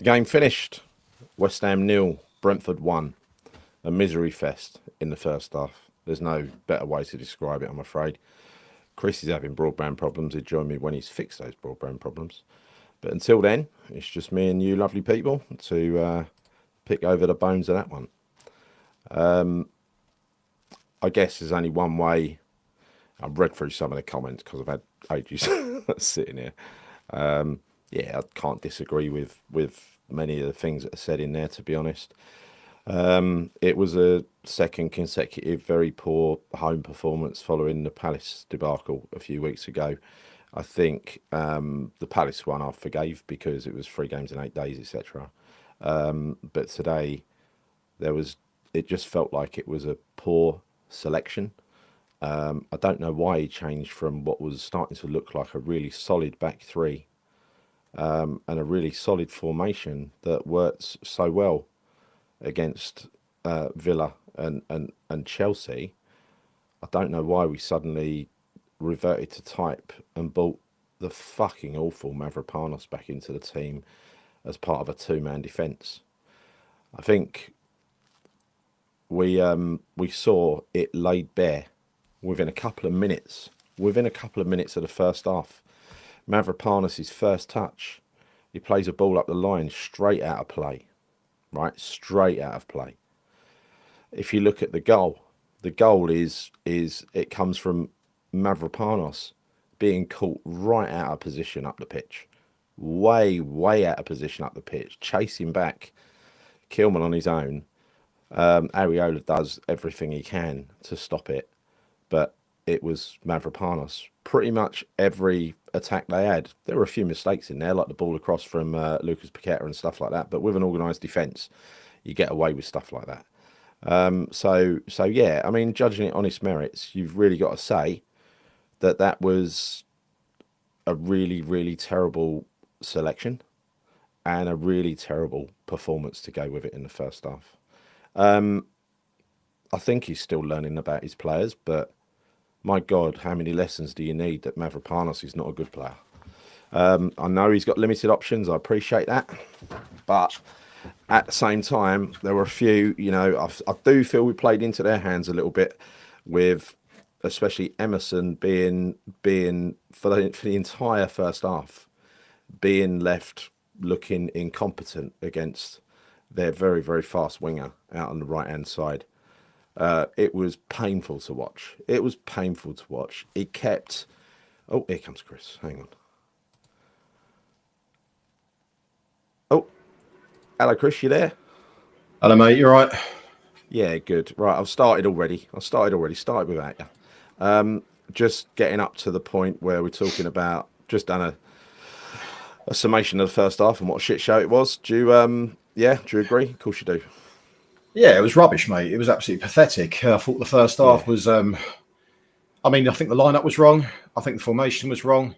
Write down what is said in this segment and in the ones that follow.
Game finished. West Ham 0, Brentford 1. A misery fest in the first half. There's no better way to describe it, I'm afraid. Chris is having broadband problems. He'd join me when he's fixed those broadband problems. But until then, it's just me and you lovely people to pick over the bones of that one. I guess there's only one way. I've read through some of the comments because I've had ages sitting here. Yeah, I can't disagree with many of the things that are said in there, to be honest. It was a second consecutive very poor home performance following the Palace debacle a few weeks ago. I think the Palace one I forgave because it was 3 games in 8 days, etc. But today it just felt like it was a poor selection. I don't know why he changed from what was starting to look like a really solid back three and a really solid formation that worked so well against Villa and Chelsea. I don't know why we suddenly reverted to type and brought the fucking awful Mavropanos back into the team as part of a 2-man defence. I think we saw it laid bare within a couple of minutes. Within a couple of minutes of the first half, Mavropanos' first touch, he plays a ball up the line straight out of play. Right, straight out of play. If you look at the goal is it comes from Mavropanos being caught right out of position up the pitch, way out of position up the pitch, chasing back Kilman on his own. Areola does everything he can to stop it, but it was Mavropanos. Pretty much every attack they had, there were a few mistakes in there, like the ball across from Lucas Paqueta and stuff like that. But with an organised defence, you get away with stuff like that. So yeah, I mean, judging it on its merits, you've really got to say that was a really terrible selection and a really terrible performance to go with it in the first half. I think he's still learning about his players, but my God, how many lessons do you need that Mavropanos is not a good player? I know he's got limited options. I appreciate that. But at the same time, there were a few, I do feel we played into their hands a little bit with especially Emerson being for the entire first half, being left looking incompetent against their very fast winger out on the right-hand side. It was painful to watch. He kept... Oh, here comes Chris. Hang on. Oh, hello, Chris. You there? Hello, mate. You all right? Yeah, good. Right, I've started already. Started without you. Just getting up to the point where we're talking about... Just done a summation of the first half and what a shit show it was. Do you agree? Of course you do. Yeah, it was rubbish, mate. It was absolutely pathetic. I thought the first half was... I think the lineup was wrong. I think the formation was wrong.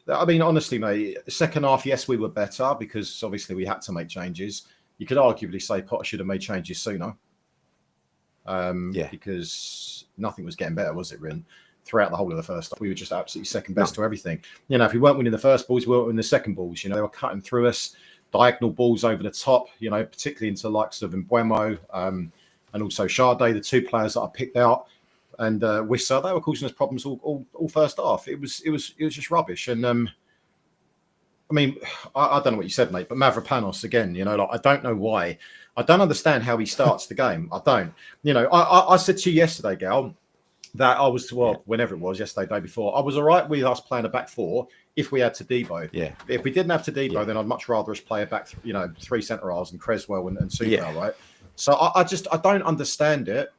Honestly, mate, second half, yes, we were better because obviously we had to make changes. You could arguably say Potter should have made changes sooner. Because nothing was getting better, was it, Rin? Throughout the whole of the first half, we were just absolutely second best to everything. If we weren't winning the first balls, we weren't winning the second balls. They were cutting through us, diagonal balls over the top, particularly into the likes of Mbeumo and also Sade, the 2 players that I picked out, and Wissa. They were causing us problems all first half. It was just rubbish. And I don't know what you said, mate, but Mavropanos again. I don't know why. I don't understand how he starts the game. I don't. I said to you yesterday, Gal, that I was whenever it was, yesterday, day before, I was all right with us playing a back 4 if we had Todibo. Yeah. If we didn't have Todibo, then I'd much rather us play a back, 3 centre halves and Creswell and Super, right? So I don't understand it.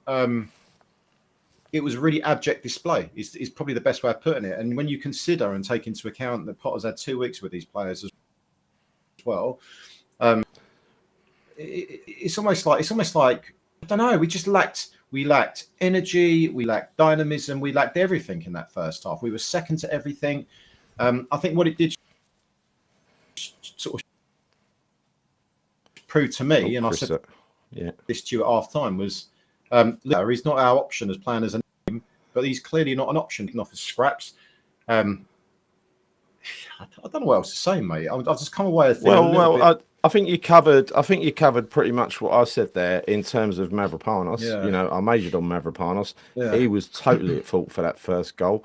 It was a really abject display. Is probably the best way of putting it. And when you consider and take into account that Potter's had 2 weeks with these players as well, it's almost like I don't know. We lacked energy, we lacked dynamism, we lacked everything in that first half. We were second to everything. I think what it did sort of prove to me, and Chris, I said this to you at half time, was he's not our option as playing as a name, but he's clearly not an option. He can offer scraps. I don't know what else to say, mate. I just come away thinking a Well, little bit. I think you covered. I think you covered pretty much what I said there in terms of Mavropanos. Yeah, I majored on Mavropanos. yeah. He was totally at fault for that first goal.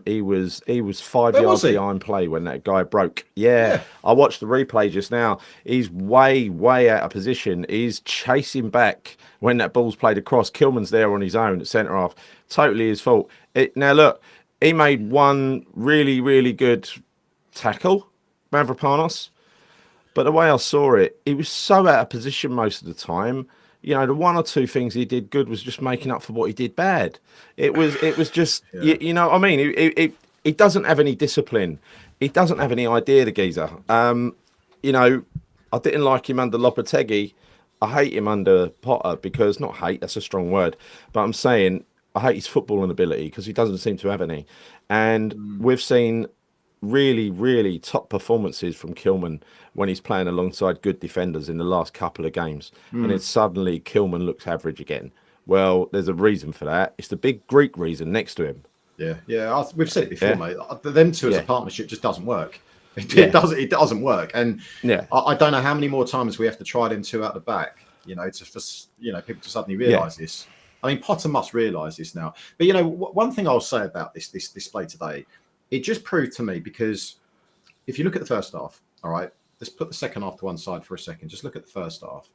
He was five Where was yards he? behind play when that guy broke. Yeah, Yeah, I watched the replay just now. He's way out of position. He's chasing back when that ball's played across. Kilman's there on his own at centre half. Totally his fault. Now look, he made one really good tackle, Mavropanos. But the way I saw it, he was so out of position most of the time. The one or two things he did good was just making up for what he did bad. It was just, yeah. you know what I mean? He doesn't have any discipline. He doesn't have any idea, the geezer. I didn't like him under Lopetegui. I hate him under Potter because, not hate, that's a strong word, but I'm saying I hate his footballing ability because he doesn't seem to have any. And we've seen really top performances from Kilman when he's playing alongside good defenders in the last couple of games. And it's suddenly Kilman looks average again. Well, there's a reason for that. It's the big Greek reason next to him. Yeah. We've said it before, Yeah. mate. Them two as a Yeah. partnership just doesn't work. Yeah. It doesn't work. And Yeah. I don't know how many more times we have to try them two out the back. People to suddenly realise this. I mean, Potter must realise this now. But one thing I'll say about this display today, it just proved to me, because if you look at the first half, all right, let's put the second half to one side for a second. Just look at the first half.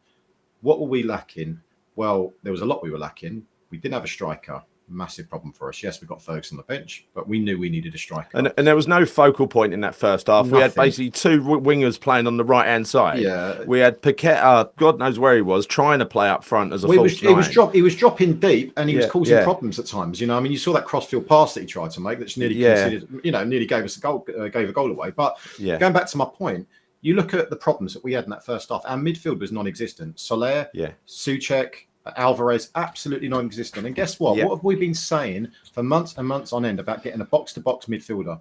What were we lacking? Well, there was a lot we were lacking. We didn't have a striker. Massive problem for us. Yes, we got Ferguson on the bench, but we knew we needed a striker. And there was no focal point in that first half. We had Nothing. basically two wingers playing on the right-hand side. Yeah. We had Paqueta, God knows where he was, trying to play up front as a false He was nine. he was dropping deep, and he was Yeah, causing yeah. problems at times. I mean, you saw that crossfield pass that he tried to make, that's nearly Yeah. considered, nearly gave us a goal, gave a goal away. But Yeah. going back to my point, you look at the problems that we had in that first half. Our midfield was non-existent. Soler, Yeah. Souček, Alvarez, absolutely non-existent. And guess what? Yeah. What have we been saying for months and months on end about getting a box-to-box midfielder?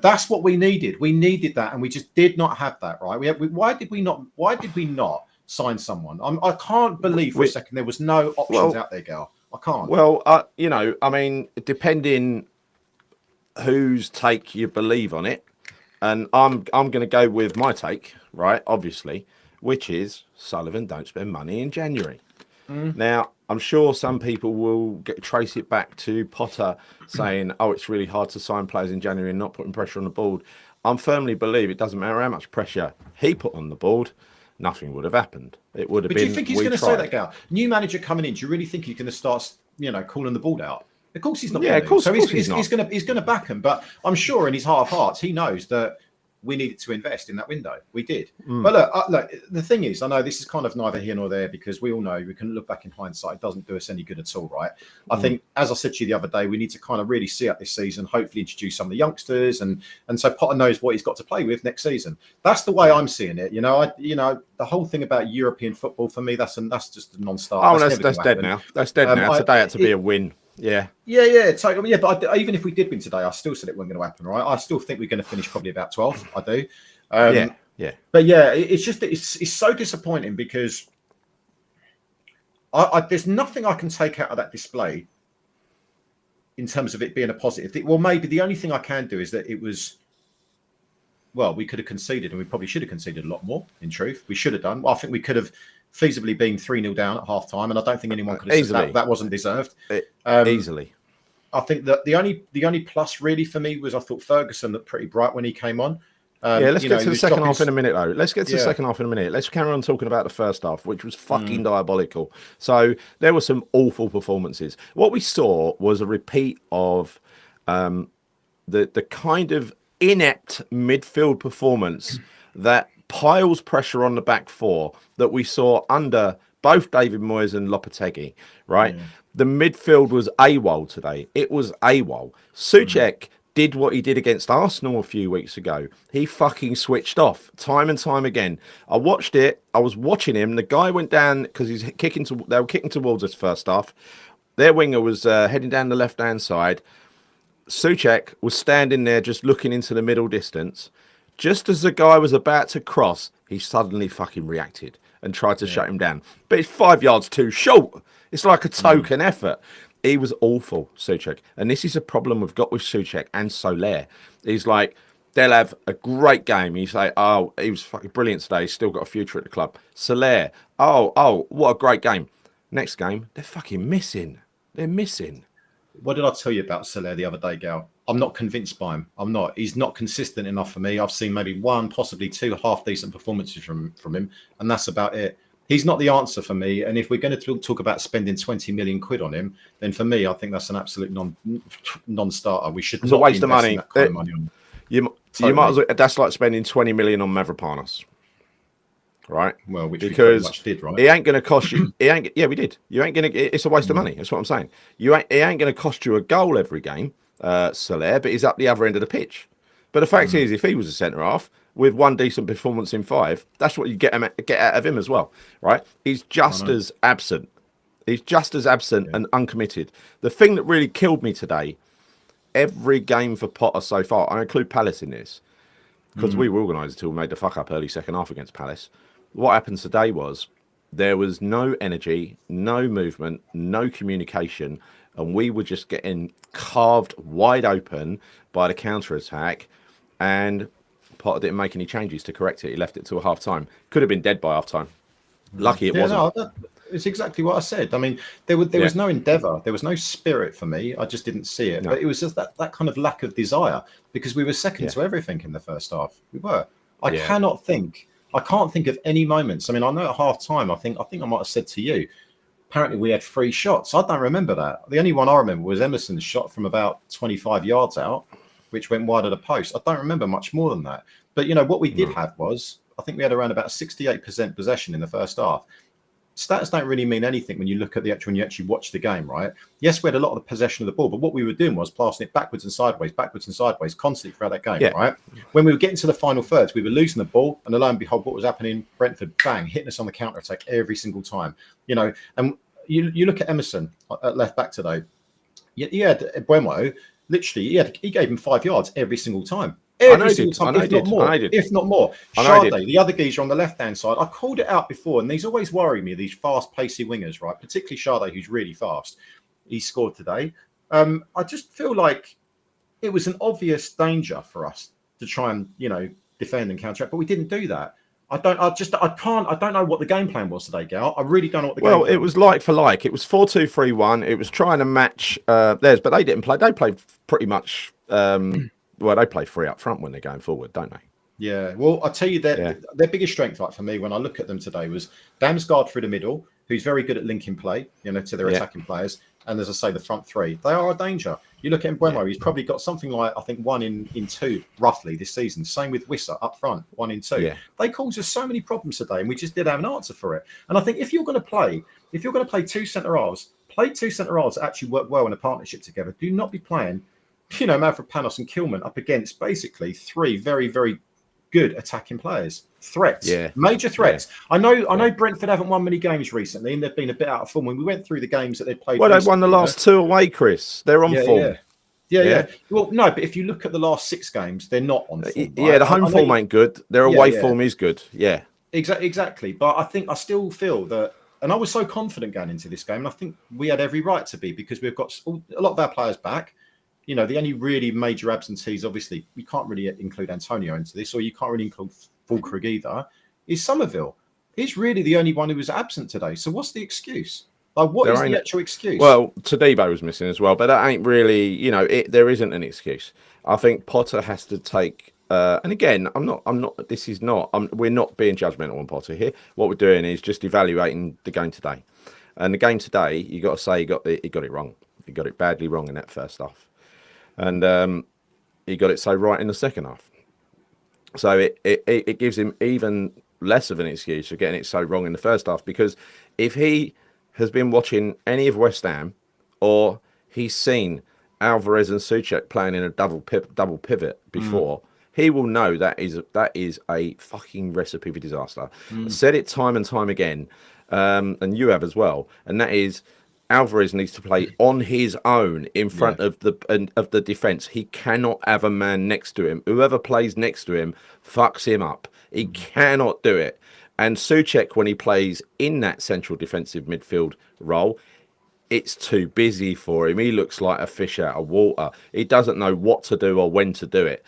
That's what we needed. We needed that, and we just did not have that. Right? Why did we not sign someone? I can't believe for a second there was no options out there, Gal. I can't. Well, I mean, depending whose take you believe on it, and I'm going to go with my take, right? Obviously, which is Sullivan don't spend money in January. Now, I'm sure some people will trace it back to Potter saying, "Oh, it's really hard to sign players in January and not putting pressure on the board." I firmly believe it doesn't matter how much pressure he put on the board, nothing would have happened. It would have But been. do you think he's going to say that, Gal? New manager coming in. Do you really think he's going to start, calling the ball out? Of course he's not. Yeah, going of course, So of course he's not. going to back him. But I'm sure in his heart of hearts he knows that we needed to invest in that window. We did. But look, the thing is, I know this is kind of neither here nor there, because we all know we can look back in hindsight. It doesn't do us any good at all, right? I think, as I said to you the other day, we need to kind of really see out this season, hopefully introduce some of the youngsters, and so Potter knows what he's got to play with next season. That's the way I'm seeing it. The whole thing about European football for me, that's just a non-starter. Oh, that's dead now. That's dead now. Today had to be a win. Yeah. Totally. Yeah, but even if we did win today, I still said it wasn't going to happen, right? I still think we're going to finish probably about 12th. I do. Yeah. But yeah, it's so disappointing, because there's nothing I can take out of that display in terms of it being a positive. Well, maybe the only thing I can do is that it was, well, we could have conceded, and we probably should have conceded a lot more, in truth. We should have done. Well, I think we could have feasibly been 3-0 down at half time, and I don't think anyone could have said that wasn't deserved. Easily. I think that the only plus really for me was I thought Ferguson looked pretty bright when he came on. Let's get to the second half in a minute, though. Let's get to the second half in a minute. Let's carry on talking about the first half, which was fucking diabolical. So there were some awful performances. What we saw was a repeat of the kind of inept midfield performance that piles pressure on the back four that we saw under both David Moyes and Lopetegui, right? The midfield was AWOL today. It was AWOL. Souček did what he did against Arsenal a few weeks ago. He fucking switched off time and time again. I watched it. I was watching him. The guy went down because they were kicking towards us first half. Their winger was heading down the left-hand side. Souček was standing there just looking into the middle distance. Just as the guy was about to cross, he suddenly fucking reacted and tried to shut him down. But it's 5 yards too short. It's like a token effort. He was awful, Souček. And this is a problem we've got with Souček and Soler. He's like, They'll have a great game. You say, oh, he was fucking brilliant today. He's still got a future at the club. Soler, oh, what a great game. Next game, they're fucking missing. They're missing. What did I tell you about Soler the other day, Gal? I'm not convinced by him. I'm not. He's not consistent enough for me. I've seen maybe one, possibly two half-decent performances from him, and that's about it. He's not the answer for me. And if we're going to talk about spending 20 million quid on him, then for me, I think that's an absolute non-starter. We should It's not a waste be of investing money. that kind of money on him. You might as well, that's like spending 20 million on Mavropanos. Right? Well, which because we pretty much did, right? It ain't going to cost you. Yeah, we did. You ain't going to. It's a waste of money. That's what I'm saying. It ain't going to cost you a goal every game, Soler, but he's up the other end of the pitch. But the fact is, if he was a centre half with one decent performance in 5, that's what you get out of him as well, right? He's just as absent. He's just as absent and uncommitted. The thing that really killed me today, every game for Potter so far, I include Palace in this, because we were organised until we made the fuck up early second half against Palace. What happened today was there was no energy, no movement, no communication, and we were just getting carved wide open by the counter-attack, and Potter didn't make any changes to correct it. He left it till half-time. Could have been dead by half-time. Lucky it wasn't. No, it's exactly what I said. I mean, there was no endeavour. There was no spirit for me. I just didn't see it. No. But it was just that kind of lack of desire, because we were second to everything in the first half. We were. I can't think of any moments. I mean, I know at half time, I think I might have said to you, apparently we had 3 shots. I don't remember that. The only one I remember was Emerson's shot from about 25 yards out, which went wide of the post. I don't remember much more than that. But, what we did have was, I think we had around about 68% possession in the first half. Stats don't really mean anything when you look at when you actually watch the game, right? Yes, we had a lot of the possession of the ball, but what we were doing was passing it backwards and sideways, constantly throughout that game, right? When we were getting to the final thirds, we were losing the ball, and lo and behold, what was happening? Brentford, bang, hitting us on the counter attack every single time, And you look at Emerson at left back today. He had Buemo, literally, he gave him 5 yards every single time. Every single time, if not more. Sade, the other geezer on the left-hand side, I called it out before, and these always worry me, these fast, pacey wingers, right? Particularly Sade, who's really fast. He scored today. I just feel like it was an obvious danger for us to try and, defend and counteract, but we didn't do that. I don't know what the game plan was today, Gal. I really don't know what the game plan was. Well, it was like for like. It was 4-2-3-1. It was trying to match theirs, but they didn't play. They played pretty much... they play 3 up front when they're going forward, don't they? Yeah. Well, I'll tell you their biggest strength, like for me, when I look at them today, was Damsgaard through the middle, who's very good at linking play, to their attacking players. And as I say, the front 3, they are a danger. You look at Buemo, he's probably got something like, I think, 1 in 2 roughly this season. Same with Wissa up front, 1 in 2. Yeah. They caused us so many problems today, and we just didn't have an answer for it. And I think if you're going to play 2 centre halves, play 2 centre halves that actually work well in a partnership together. Do not be playing Mavropanos and Kilman up against basically 3 very, very good attacking players. Threats, major threats. Yeah. I know Brentford haven't won many games recently, and they've been a bit out of form. When we went through the games that they played, they've won the last 2 away, Chris. They're on form. Yeah. Well, no, but if you look at the last 6 games, they're not on form. Right? Yeah, the home form ain't good. Their away form is good. Yeah, exactly. But I still feel that. And I was so confident going into this game, and I think we had every right to be, because we've got a lot of our players back. The only really major absentees, obviously, you can't really include Antonio into this, or you can't really include Fulkrug either, is Somerville. He's really the only one who was absent today. So what's the excuse? Like, what is the actual excuse? Well, Todibo was missing as well, but that ain't really, there isn't an excuse. I think Potter has to take, and again, we're not being judgmental on Potter here. What we're doing is just evaluating the game today. And the game today, you got to say he got it wrong. He got it badly wrong in that first half. And he got it so right in the second half. So it gives him even less of an excuse for getting it so wrong in the first half, because if he has been watching any of West Ham, or he's seen Alvarez and Souček playing in a double pivot before, he will know that is a fucking recipe for disaster. I've said it time and time again, and you have as well, and that is, Alvarez needs to play on his own in front of the defence. He cannot have a man next to him. Whoever plays next to him fucks him up. He cannot do it. And Souček, when he plays in that central defensive midfield role, it's too busy for him. He looks like a fish out of water. He doesn't know what to do or when to do it.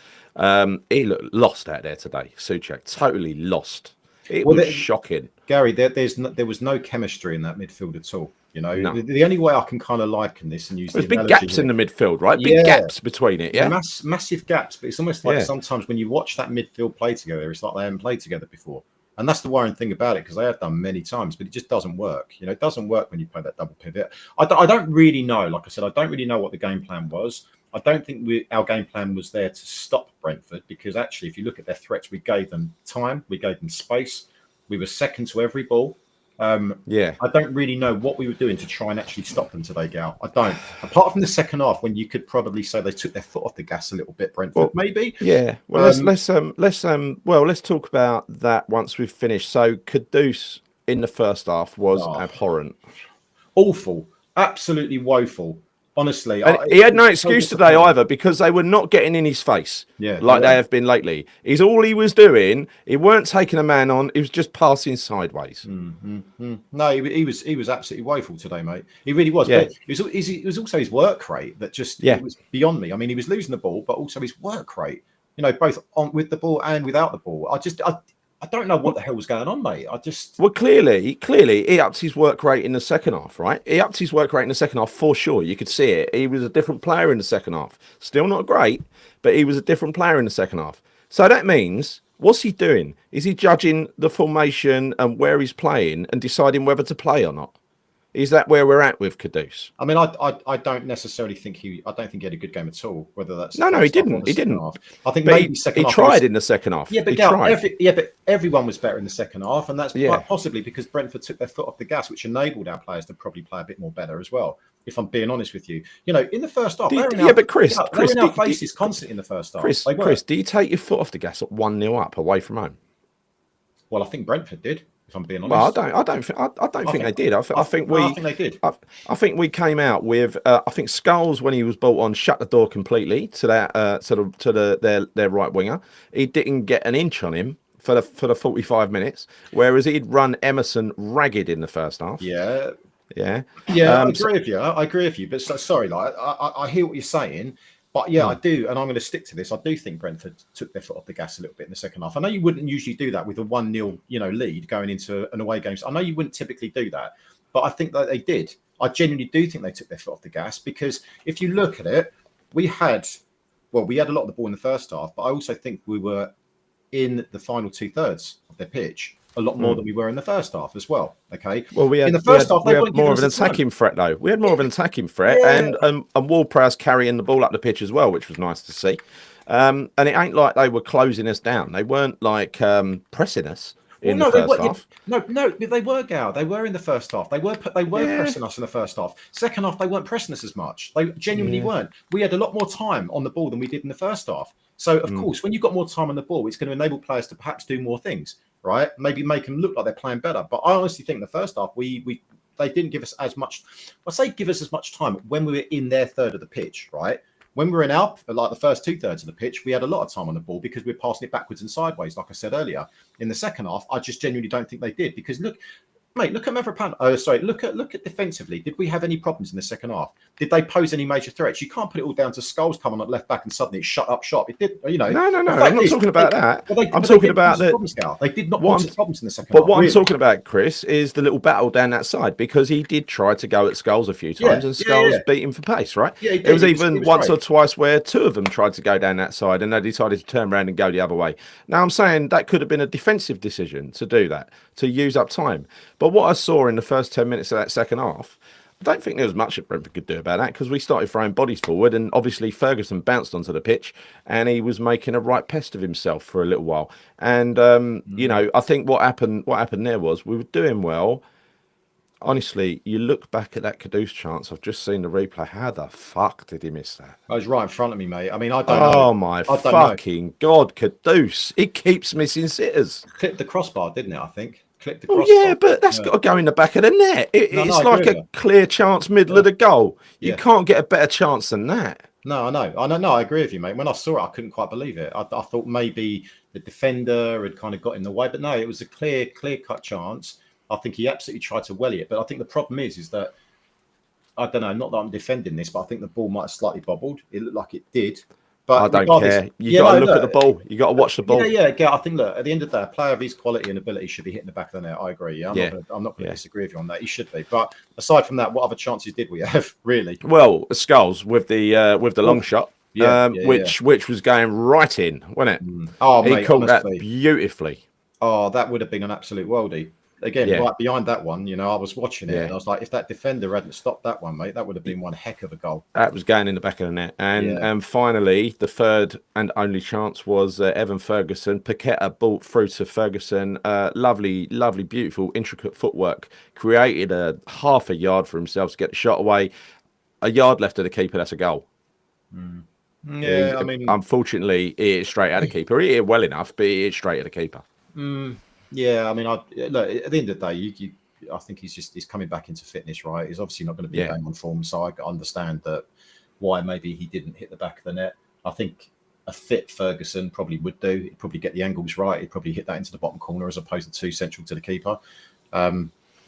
He looked lost out there today. Souček totally lost. It Well, was shocking. Gary, there was no chemistry in that midfield at all. You know, No, the only way I can kind of liken this and use the there's big analogy gaps here, in the midfield, right? Big yeah, gaps between it. Yeah, massive gaps. But it's almost like yeah. sometimes when you watch that midfield play together, it's like they haven't played together before. And that's the worrying thing about it, because they have done many times, but it just doesn't work. You know, it doesn't work when you play that double pivot. I don't really know. Like I said, I don't really know what the game plan was. I don't think our game plan was there to stop Brentford, because actually, if you look at their threats, we gave them time, we gave them space, we were second to every ball. Yeah. I don't really know what we were doing to try and actually stop them today, Gal. I don't. Apart from the second half, when you could probably say they took their foot off the gas a little bit, Brentford, Well, maybe. yeah. Well, let's talk about that once we've finished. So Kudus in the first half was Oh, abhorrent. awful, absolutely woeful. Honestly, And he it had no was so excuse today disappointing. either, because they were not getting in his face Yeah, they like they weren't. have been lately. He's all he was doing. He weren't taking a man on. He was just passing sideways. No, he was absolutely woeful today, mate. He really was. Yeah, But it was also his work rate that just, yeah. it was beyond me. I mean, he was losing the ball, but also his work rate. You know, both on with the ball and without the ball. I don't know what the hell was going on, mate. Well, clearly, he upped his work rate in the second half, right? He upped his work rate in the second half for sure. You could see it. He was a different player in the second half. Still not great, but he was a different player in the second half. So that means, what's he doing? Is he judging the formation and where he's playing and deciding whether to play or not? Is that where we're at with Kudus? I mean, I don't necessarily think I don't think he had a good game at all. Whether that's the No, he first half or didn't. the He second didn't. half. I think But maybe second he half. tried in the second half. Yeah, but He Gal, tried. but everyone was better in the second half, and that's Yeah. possibly because Brentford took their foot off the gas, which enabled our players to probably play a bit more better as well. If I'm being honest with you, you know, in the first half, But Chris, they were in our faces constantly in the first half. They were. Chris, do you take your foot off the gas at 1-0 up away from home? Well, I think Brentford did. If I'm being Well, honest, I don't think they did. I think they did. I think we came out with. I think Scholes, when he was brought on, shut the door completely to that their right winger. He didn't get an inch on him for the 45 minutes, whereas he'd run Emerson ragged in the first half. Yeah, Yeah. I agree with you. I agree with you. But sorry, like I hear what you're saying. But yeah, I do, and I'm going to stick to this. I do think Brentford took their foot off the gas a little bit in the second half. I know you wouldn't usually do that with a 1-0, lead going into an away game. I know you wouldn't typically do that, but I think that they did. I genuinely do think they took their foot off the gas, because if you look at it, we had a lot of the ball in the first half, but I also think we were in the final 2/3 of their pitch a lot more than we were in the first half as well. Okay. Well, in the first half, we they had weren't more giving of an us the time. attacking threat, though. We had more of an attacking threat, Yeah. and Ward-Prowse carrying the ball up the pitch as well, which was nice to see. And it ain't like they were closing us down. They weren't like pressing us in the first half. No, they were, Gal. They were in the first half. They were pressing us in the first half. Second half, they weren't pressing us as much. They genuinely weren't. We had a lot more time on the ball than we did in the first half. So, of course, when you've got more time on the ball, it's going to enable players to perhaps do more things, right? Maybe make them look like they're playing better. But I honestly think the first half, they didn't give us as much. I say give us as much time when we were in their third of the pitch, right? When we were in the first 2/3 of the pitch, we had a lot of time on the ball because we were passing it backwards and sideways, like I said earlier. In the second half, I just genuinely don't think they did, because look at Mavropanos. Oh, sorry. Look at defensively. Did we have any problems in the second half? Did they pose any major threats? You can't put it all down to Scholes coming at left back and suddenly it shut up shop. It did, No. I'm not talking about that. I'm talking about that. They did not cause problems in the second But half. what I'm talking about, Chris, is the little battle down that side, because he did try to go at Scholes a few times, and Scholes beat him for pace, right? Yeah, he did. It was He even was once great. or twice where two of them tried to go down that side, and they decided to turn around and go the other way. Now, I'm saying that could have been a defensive decision to do that, to use up time. But what I saw in the first 10 minutes of that second half, I don't think there was much that Brentford could do about that, because we started throwing bodies forward, and obviously Ferguson bounced onto the pitch and he was making a right pest of himself for a little while. And I think what happened there was we were doing well. Honestly, you look back at that Kudus chance. I've just seen the replay. How the fuck did he miss that? I was right in front of me, mate. I mean, I don't know. Oh my fucking God, Kudus! It keeps missing sitters. Clipped the crossbar, didn't it? I think. Clipped the Well, crossbar. yeah, but that's got to go in the back of the net. It's I like agree a with clear chance, middle of the goal. You Yeah. can't get a better chance than that. No, I know. No, I agree with you, mate. When I saw it, I couldn't quite believe it. I thought maybe the defender had kind of got in the way, but no, it was a clear cut chance. I think he absolutely tried to welly it, but I think the problem is that, I don't know, not that I'm defending this, but I think the ball might have slightly bobbled. It looked like it did. I But don't regardless, care. You yeah, got to no, look at the look, ball. You got to watch the yeah, ball. yeah. I think look, at the end of the day, a player of his quality and ability should be hitting the back of the net. I agree. Yeah, Yeah, I'm not going to yeah. disagree with you on that. He should be. But aside from that, what other chances did we have? Really? Well, Skulls with the Oh, long shot, yeah, yeah, yeah. which was going right in, wasn't it? Oh, He mate, caught that honestly, beautifully. oh, that would have been an absolute worldie. Again, Yeah, right behind that one, I was watching it and yeah. I was like, if that defender hadn't stopped that one, mate, that would have been one heck of a goal. That was going in the back of the net. And Yeah. finally, the third and only chance was Evan Ferguson. Paqueta ball through to Ferguson. Lovely, lovely, beautiful, intricate footwork. Created a half a yard for himself to get the shot away. A yard left of the keeper. That's a goal. Yeah, I mean, Unfortunately, it is straight at the keeper. He hit it well enough, but it is straight at the keeper. yeah, I mean, look, at the end of the day, I think he's coming back into fitness, right? He's obviously not going to be Yeah. game on form, so I understand that why maybe he didn't hit the back of the net. I think a fit Ferguson probably would do. He'd probably get the angles right. He'd probably hit that into the bottom corner as opposed to too central to the keeper. But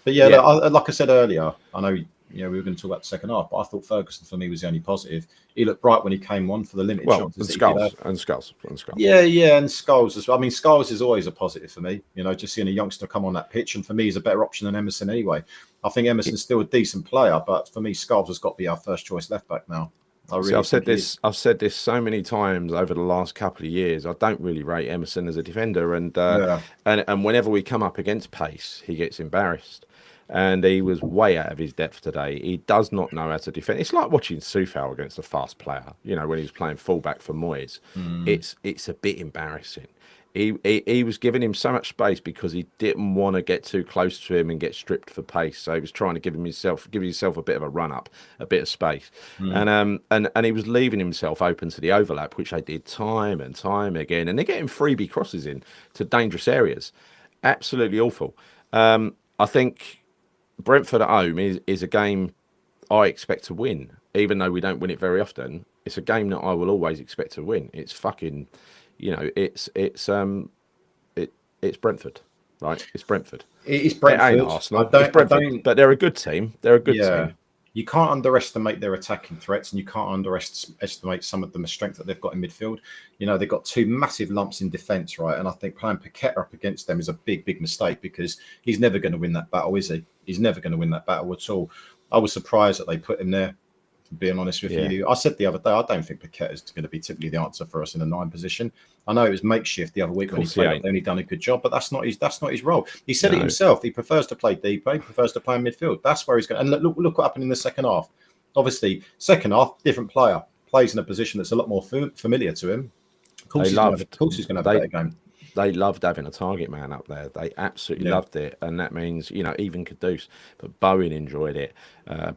yeah, Yeah. look, like I said earlier, I know we were going to talk about the second half, but I thought Ferguson for me was the only positive. He looked bright when he came on for the limited Well, chances and that he did have. Skulls. Yeah, yeah, and Scholes as well. I mean, Scholes is always a positive for me. Just seeing a youngster come on that pitch, and for me, he's a better option than Emerson anyway. I think Emerson's still a decent player, but for me, Scholes has got to be our first choice left back now. See, I've said this. I've said this so many times over the last couple of years. I don't really rate Emerson as a defender, and whenever we come up against pace, he gets embarrassed. And he was way out of his depth today. He does not know how to defend. It's like watching Soufal against a fast player. When he was playing fullback for Moyes, it's a bit embarrassing. He was giving him so much space because he didn't want to get too close to him and get stripped for pace. So he was trying to give himself a bit of a run up, a bit of space, and he was leaving himself open to the overlap, which they did time and time again. And they're getting freebie crosses in to dangerous areas. Absolutely awful. I think Brentford at home is a game I expect to win, even though we don't win it very often. It's a game that I will always expect to win. It's fucking, it's Brentford, right? It's Brentford. It's Brentford. It ain't Arsenal. It's Brentford, but they're a good team. They're a good team. You can't underestimate their attacking threats, and you can't underestimate some of the strength that they've got in midfield. They've got two massive lumps in defence, right? And I think playing Paqueta up against them is a big, big mistake because he's never going to win that battle, is he? He's never going to win that battle at all. I was surprised that they put him there. Being honest with you, I said the other day, I don't think Paqueta is going to be typically the answer for us in a 9 position. I know it was makeshift the other week when he played. They've only done a good job, but that's not his role. He said it himself. He prefers to play deeper. He prefers to play in midfield. That's where he's going. And look what happened in the second half. Obviously, second half, different player plays in a position that's a lot more familiar to him. Of course, he's going to have a better game. They loved having a target man up there. They absolutely loved it. And that means, even Kudus. But Bowen enjoyed it.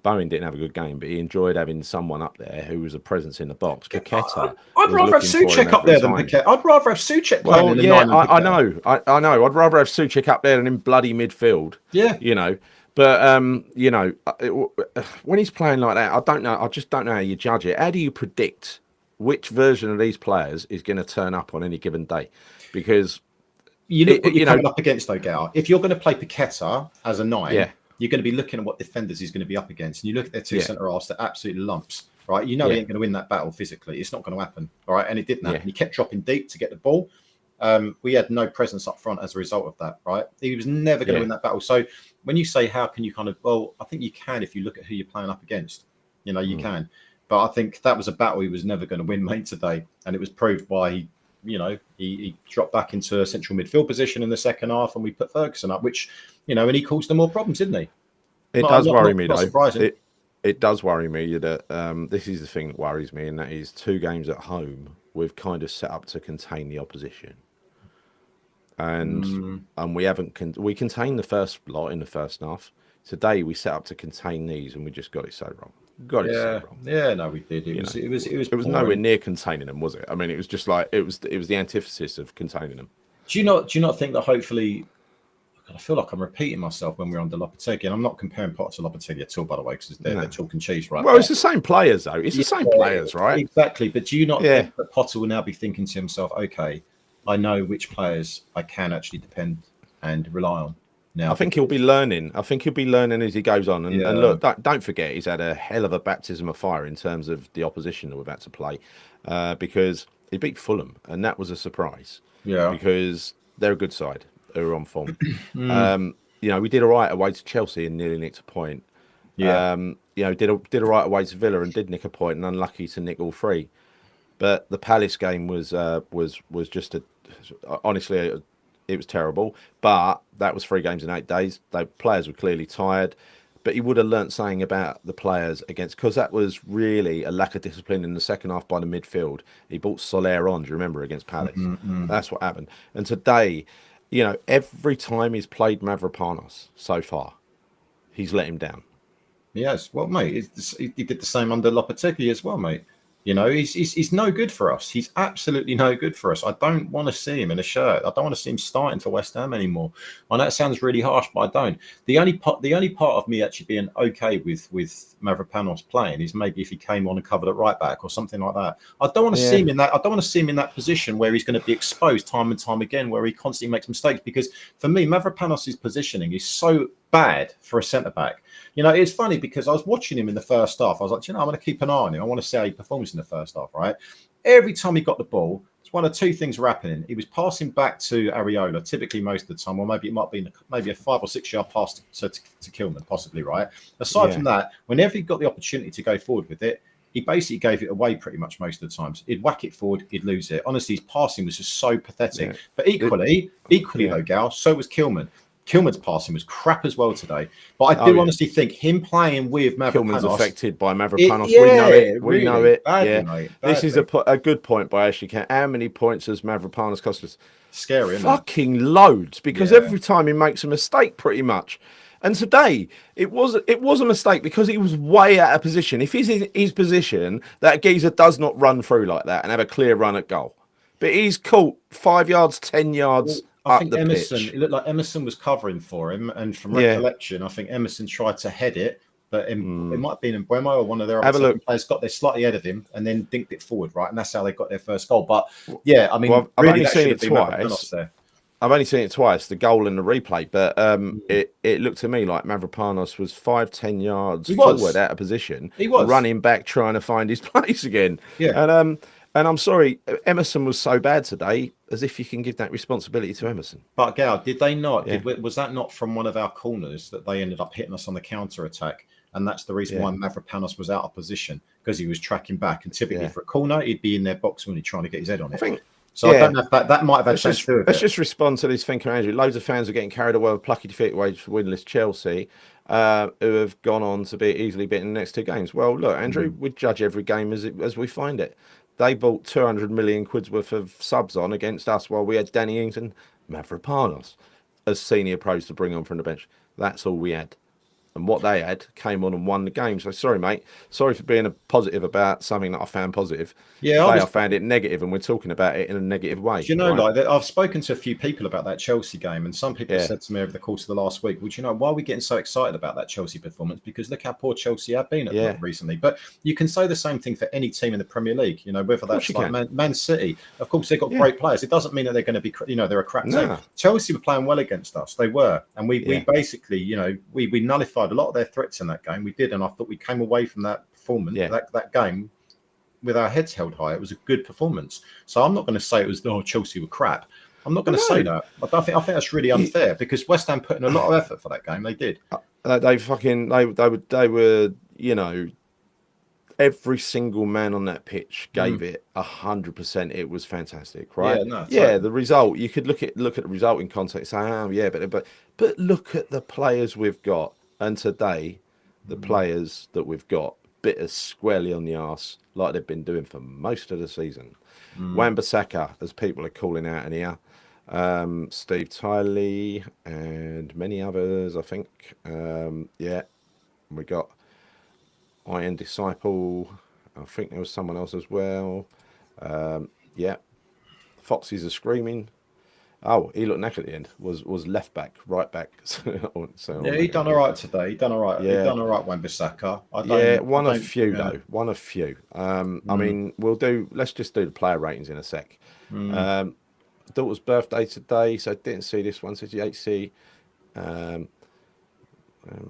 Bowen didn't have a good game, but he enjoyed having someone up there who was a presence in the box. Paqueta. I'd rather have Souček up there than Paqueta. I'd rather have Souček playing in the 9 than Paqueta. I know. I'd rather have Souček up there than in bloody midfield. Yeah. But, when he's playing like that, I don't know. I just don't know how you judge it. How do you predict which version of these players is going to turn up on any given day? Because you look what you're coming up against, though, Gar. If you're going to play Paqueta as a 9, you're going to be looking at what defenders he's going to be up against. And you look at their two centre halves, they're absolute lumps, right? He ain't going to win that battle physically. It's not going to happen, all right? And it didn't happen. He kept dropping deep to get the ball. We had no presence up front as a result of that, right? He was never going to win that battle. So when you say how can you I think you can if you look at who you're playing up against. You can. But I think that was a battle he was never going to win, mate, today. And it was proved by he dropped back into a central midfield position in the second half, and we put Ferguson up, which and he caused them more problems, didn't he? It does worry me, though. Surprising. It does worry me that this is the thing that worries me, and that is 2 games at home we've kind of set up to contain the opposition, and we haven't. We contained the first lot in the first half. Today we set up to contain these, and we just got it so wrong. Yeah, no, we did. It was nowhere near containing them, was it? I mean, it was just like it was the antithesis of containing them. Do you not think that hopefully? I feel like I'm repeating myself when we're on the Lopetegui, and I'm not comparing Potter to Lopetegui at all, by the way, because they're chalk and cheese, right? Well, it's the same players, though. It's the same players, right? Exactly. But do you not think that Potter will now be thinking to himself, okay, I know which players I can actually depend and rely on? now I think he'll be because learning. I think he'll be learning as he goes on. And yeah, look, don't forget, he's had a hell of a baptism of fire in terms of the opposition that we've had to play, because he beat Fulham, and that was a surprise yeah, because they're a good side who are on form. mm, We did all right away to Chelsea and nearly nicked a point. yeah, Did all right away to Villa and did nick a point, and unlucky to nick all three. But the Palace game was just honestly, it was terrible. But that was 3 games in 8 days. The players were clearly tired. But he would have learnt something about the players against, because that was really a lack of discipline in the second half by the midfield. He brought Soler on, do you remember, against Palace? That's what happened. And today, every time he's played Mavropanos so far, he's let him down. yes. Well, mate, he did the same under Lopetegui as well, mate. He's no good for us. He's absolutely no good for us. I don't want to see him in a shirt. I don't want to see him starting for West Ham anymore. I know it sounds really harsh, but I don't. The only part of me actually being okay with Mavropanos playing is maybe if he came on and covered at right back or something like that. I don't want to see Yeah, him in that. I don't want to see him in that position where he's going to be exposed time and time again, where he constantly makes mistakes. Because for me, Mavropanos' positioning is so bad for a centre back. It's funny because I was watching him in the first half. I was like, I'm going to keep an eye on him. I want to see how he performs in the first half, right? Every time he got the ball, it's one of two things were happening. He was passing back to Areola, typically most of the time, or maybe it might be maybe a 5 or 6 yard pass to Kilman, possibly, right? Aside yeah, from that, whenever he got the opportunity to go forward with it, he basically gave it away pretty much most of the times. He'd whack it forward, he'd lose it. Honestly, his passing was just so pathetic. yeah. But It, equally yeah. though, Gal, so was Kilman. Kilman's passing was crap as well today. But I Oh do yeah. honestly think him playing with Kilman's Mavropanos, affected by Mavropanos. We know it. yeah, We know really it. badly, Yeah. mate, This is a, badly. a good point by Ashley Kent. How many points has Mavropanos cost us? Scary, isn't it? Fucking loads, because Yeah. every time he makes a mistake, pretty much. And today it was a mistake because he was way out of position. If he's in his position, that geezer does not run through like that and have a clear run at goal. But he's caught 5 yards, 10 yards Well, I up think the Emerson, pitch. it looked like Emerson was covering for him. And from Yeah. recollection, I think Emerson tried to head it, but it might have been in Buemo or one of their other Have a attacking look. players got there slightly ahead of him and then dinked it forward, right? And that's how they got their first goal. But yeah, I mean, Well, I've really, only that seen should have it been twice. Mavropanos there. I've only seen it twice, the goal and the replay, but Mm. it looked to me like Mavropanos was 5, 10 yards He forward was. out of position, He was. running back trying to find his place again. Yeah. And I'm sorry, Emerson was so bad today, as if you can give that responsibility to Emerson. But Gal, did they not? Yeah, Was that not from one of our corners that they ended up hitting us on the counter attack? And that's the reason yeah, why Mavropanos was out of position because he was tracking back. And typically yeah. for a corner, he'd be in their box when he's trying to get his head on I it. think, So I don't yeah. know if that might have had Let's something to just do with let's it. just respond to this thinking, Andrew. Loads of fans are getting carried away with plucky defeat away to winless Chelsea, who have gone on to be easily beaten in the next 2 games. Well, look, Andrew, Mm. we judge every game as we find it. They bought 200 million quid's worth of subs on against us while we had Danny Ings and Mavropanos as senior pros to bring on from the bench. That's all we had. And what they had came on and won the game. So sorry, mate. Sorry for being a positive about something that I found positive. Yeah, I Today I was. found it negative, and we're talking about it in a negative way, right? Like I've spoken to a few people about that Chelsea game, and some people have Yeah, said to me over the course of the last week, "Well, why are we getting so excited about that Chelsea performance? Because look how poor Chelsea have been yeah. recently." But you can say the same thing for any team in the Premier League. Whether Of course that's you like can. Man City. Of course, they've got Yeah. great players. It doesn't mean that they're going to be, they're a crap team. No. Chelsea were playing well against us. They were, and we Yeah. basically, we nullified a lot of their threats in that game. We did, and I thought we came away from that performance, Yeah. that game with our heads held high. It was a good performance. So I'm not going to say it was Chelsea were crap. I'm not going Well, to say no. that. I think that's really You, unfair because West Ham put in a lot of effort for that game. They did. they were every single man on that pitch gave Mm. it 100%. It was fantastic, right? Yeah, no, Yeah, totally. the result, you could look at the result in context, and say, oh yeah, but look at the players we've got, and today the Mm. players that we've got bit us squarely on the arse like they've been doing for most of the season. Mm. Wan-Bissaka, as people are calling out in here, Steve Tiley and many others, I think. Yeah, we got Iron Disciple. I think there was someone else as well. Yeah, Foxes are screaming. Oh, he looked knackered at the end. Was left back, right back. Yeah, he done all right today. He done all right. He Yeah, done all right, Wan-Bissaka. yeah, I one of don't. few Yeah. though. One of few. I Mm. mean, let's just do the player ratings in a sec. Mm. Um, Daughter's birthday today, so didn't see this one. 68C. May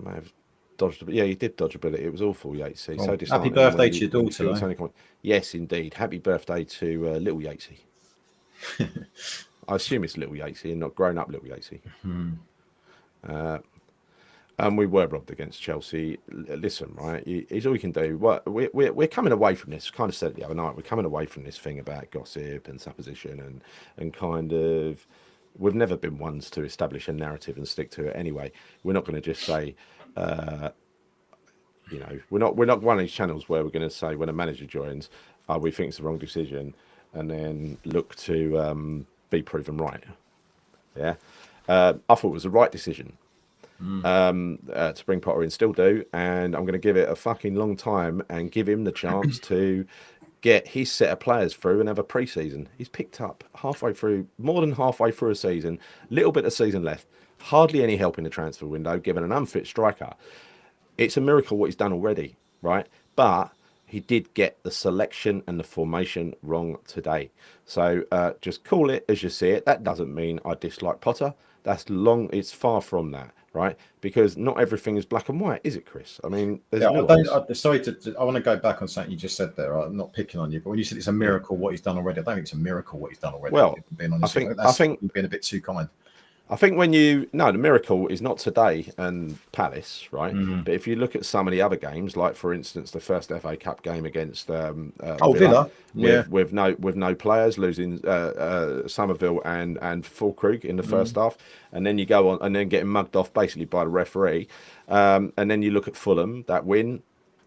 have dodged a bit. Yeah, he did dodge a bit. It was awful, Yatesy. Well, So happy disheartening birthday to your when you daughter, feel though. so many comments. Yes, indeed. Happy birthday to little Yatesy. I assume it's little Yatesy and not grown up little Yatesy. And we were robbed against Chelsea. Listen, right? It's all we can do. We're coming away from this. Kind of said it the other night. We're coming away from this thing about gossip and supposition and kind of. We've never been ones to establish a narrative and stick to it anyway. We're not going to just say, we're not one of these channels where we're going to say when a manager joins, we think it's the wrong decision, and then look to be proven right. Yeah, I thought it was the right decision. To bring Potter in, still do, and I'm going to give it a fucking long time and give him the chance to get his set of players through and have a pre-season. He's picked up halfway through, more than halfway through a season, little bit of season left, hardly any help in the transfer window, given an unfit striker. It's a miracle what he's done already, right? But he did get the selection and the formation wrong today. So just call it as you see it. That doesn't mean I dislike Potter. It's far from that, right? Because not everything is black and white, is it, Chris? I mean, there's nuance. I want to go back on something you just said there. I'm not picking on you, but when you said it's a miracle what he's done already, I don't think it's a miracle what he's done already. Well, being honest, I think you've been a bit too kind. I think the miracle is not today and Palace, right? But if you look at some of the other games, like for instance the first FA Cup game against Villa, with no players, losing Somerville and Fulkrug in the first half, and then you go on and then getting mugged off basically by the referee, and then you look at Fulham, that win.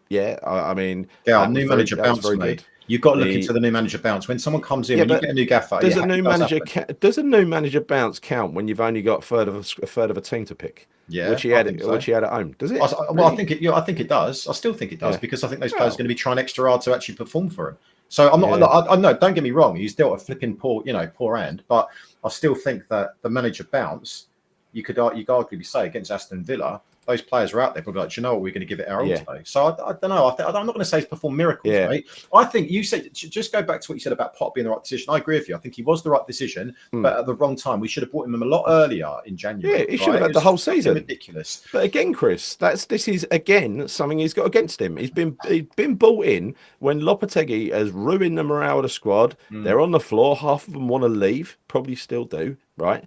Yeah, I mean, new manager bounce, mate. You've got to look into the new manager bounce. When someone comes in, when you get a new gaffer, does a new manager bounce count when you've only got a third of a team to pick? Yeah, which he had at home. Does it? Well, I think it does. I still think it does because I think those players are going to be trying extra hard to actually perform for him. So I'm not. I know. Don't get me wrong. He's dealt a flipping poor hand, but I still think that the manager bounce. You could arguably say against Aston Villa, those players are out there, probably like, do you know what, we're going to give it our all today. So I don't know. I'm not going to say he's performed miracles, mate. I think you said, just go back to what you said about Potter being the right decision. I agree with you. I think he was the right decision, but at the wrong time. We should have brought him a lot earlier in January. Yeah, he should have had the whole season. Ridiculous. But again, Chris, this is again something he's got against him. He's been brought in when Lopetegui has ruined the morale of the squad. They're on the floor. Half of them want to leave, probably still do, right?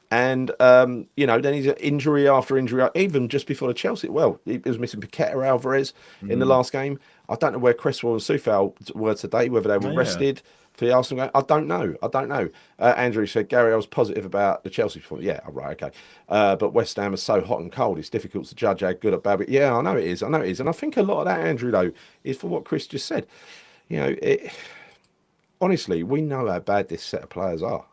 And then he's injury after injury, even just before the Chelsea. Well, he was missing Paqueta, Alvarez in the last game. I don't know where Cresswell and Soufal were today, whether they were rested for the Arsenal game. I don't know. Andrew said, Gary, I was positive about the Chelsea performance. Yeah, right, okay. But West Ham is so hot and cold, it's difficult to judge how good or bad. But yeah, I know it is. And I think a lot of that, Andrew, though, is for what Chris just said. Honestly, we know how bad this set of players are.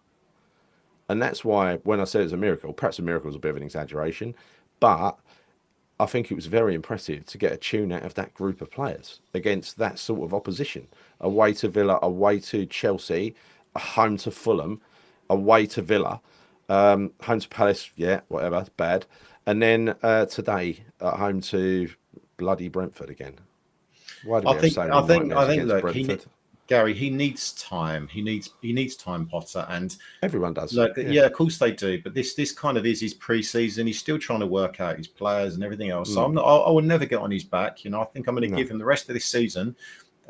And that's why when I said it's a miracle, perhaps a miracle is a bit of an exaggeration, but I think it was very impressive to get a tune out of that group of players against that sort of opposition. Away to Villa, away to Chelsea, home to Fulham, away to Villa, home to Palace, whatever, it's bad. And then today at home to bloody Brentford again. Why do we have so many nightmares against Brentford? Gary, he needs time. He needs time, Potter, and everyone does. Of course they do. But this kind of is his pre-season. He's still trying to work out his players and everything else. So I will never get on his back. I think I'm going to give him the rest of this season,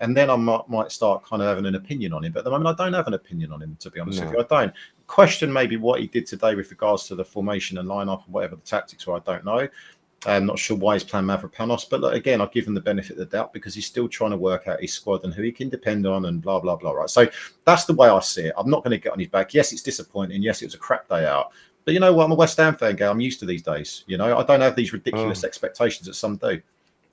and then I might start kind of having an opinion on him. But at the moment, I don't have an opinion on him, to be honest with you. I don't question maybe what he did today with regards to the formation and lineup and whatever the tactics were. I don't know. I'm not sure why he's playing Mavropanos, but look, again, I'll give him the benefit of the doubt because he's still trying to work out his squad and who he can depend on and blah, blah, blah, right? So that's the way I see it. I'm not going to get on his back. Yes, it's disappointing. Yes, it was a crap day out. But you know what? I'm a West Ham fan, Gary. I'm used to these days. I don't have these ridiculous expectations that some do.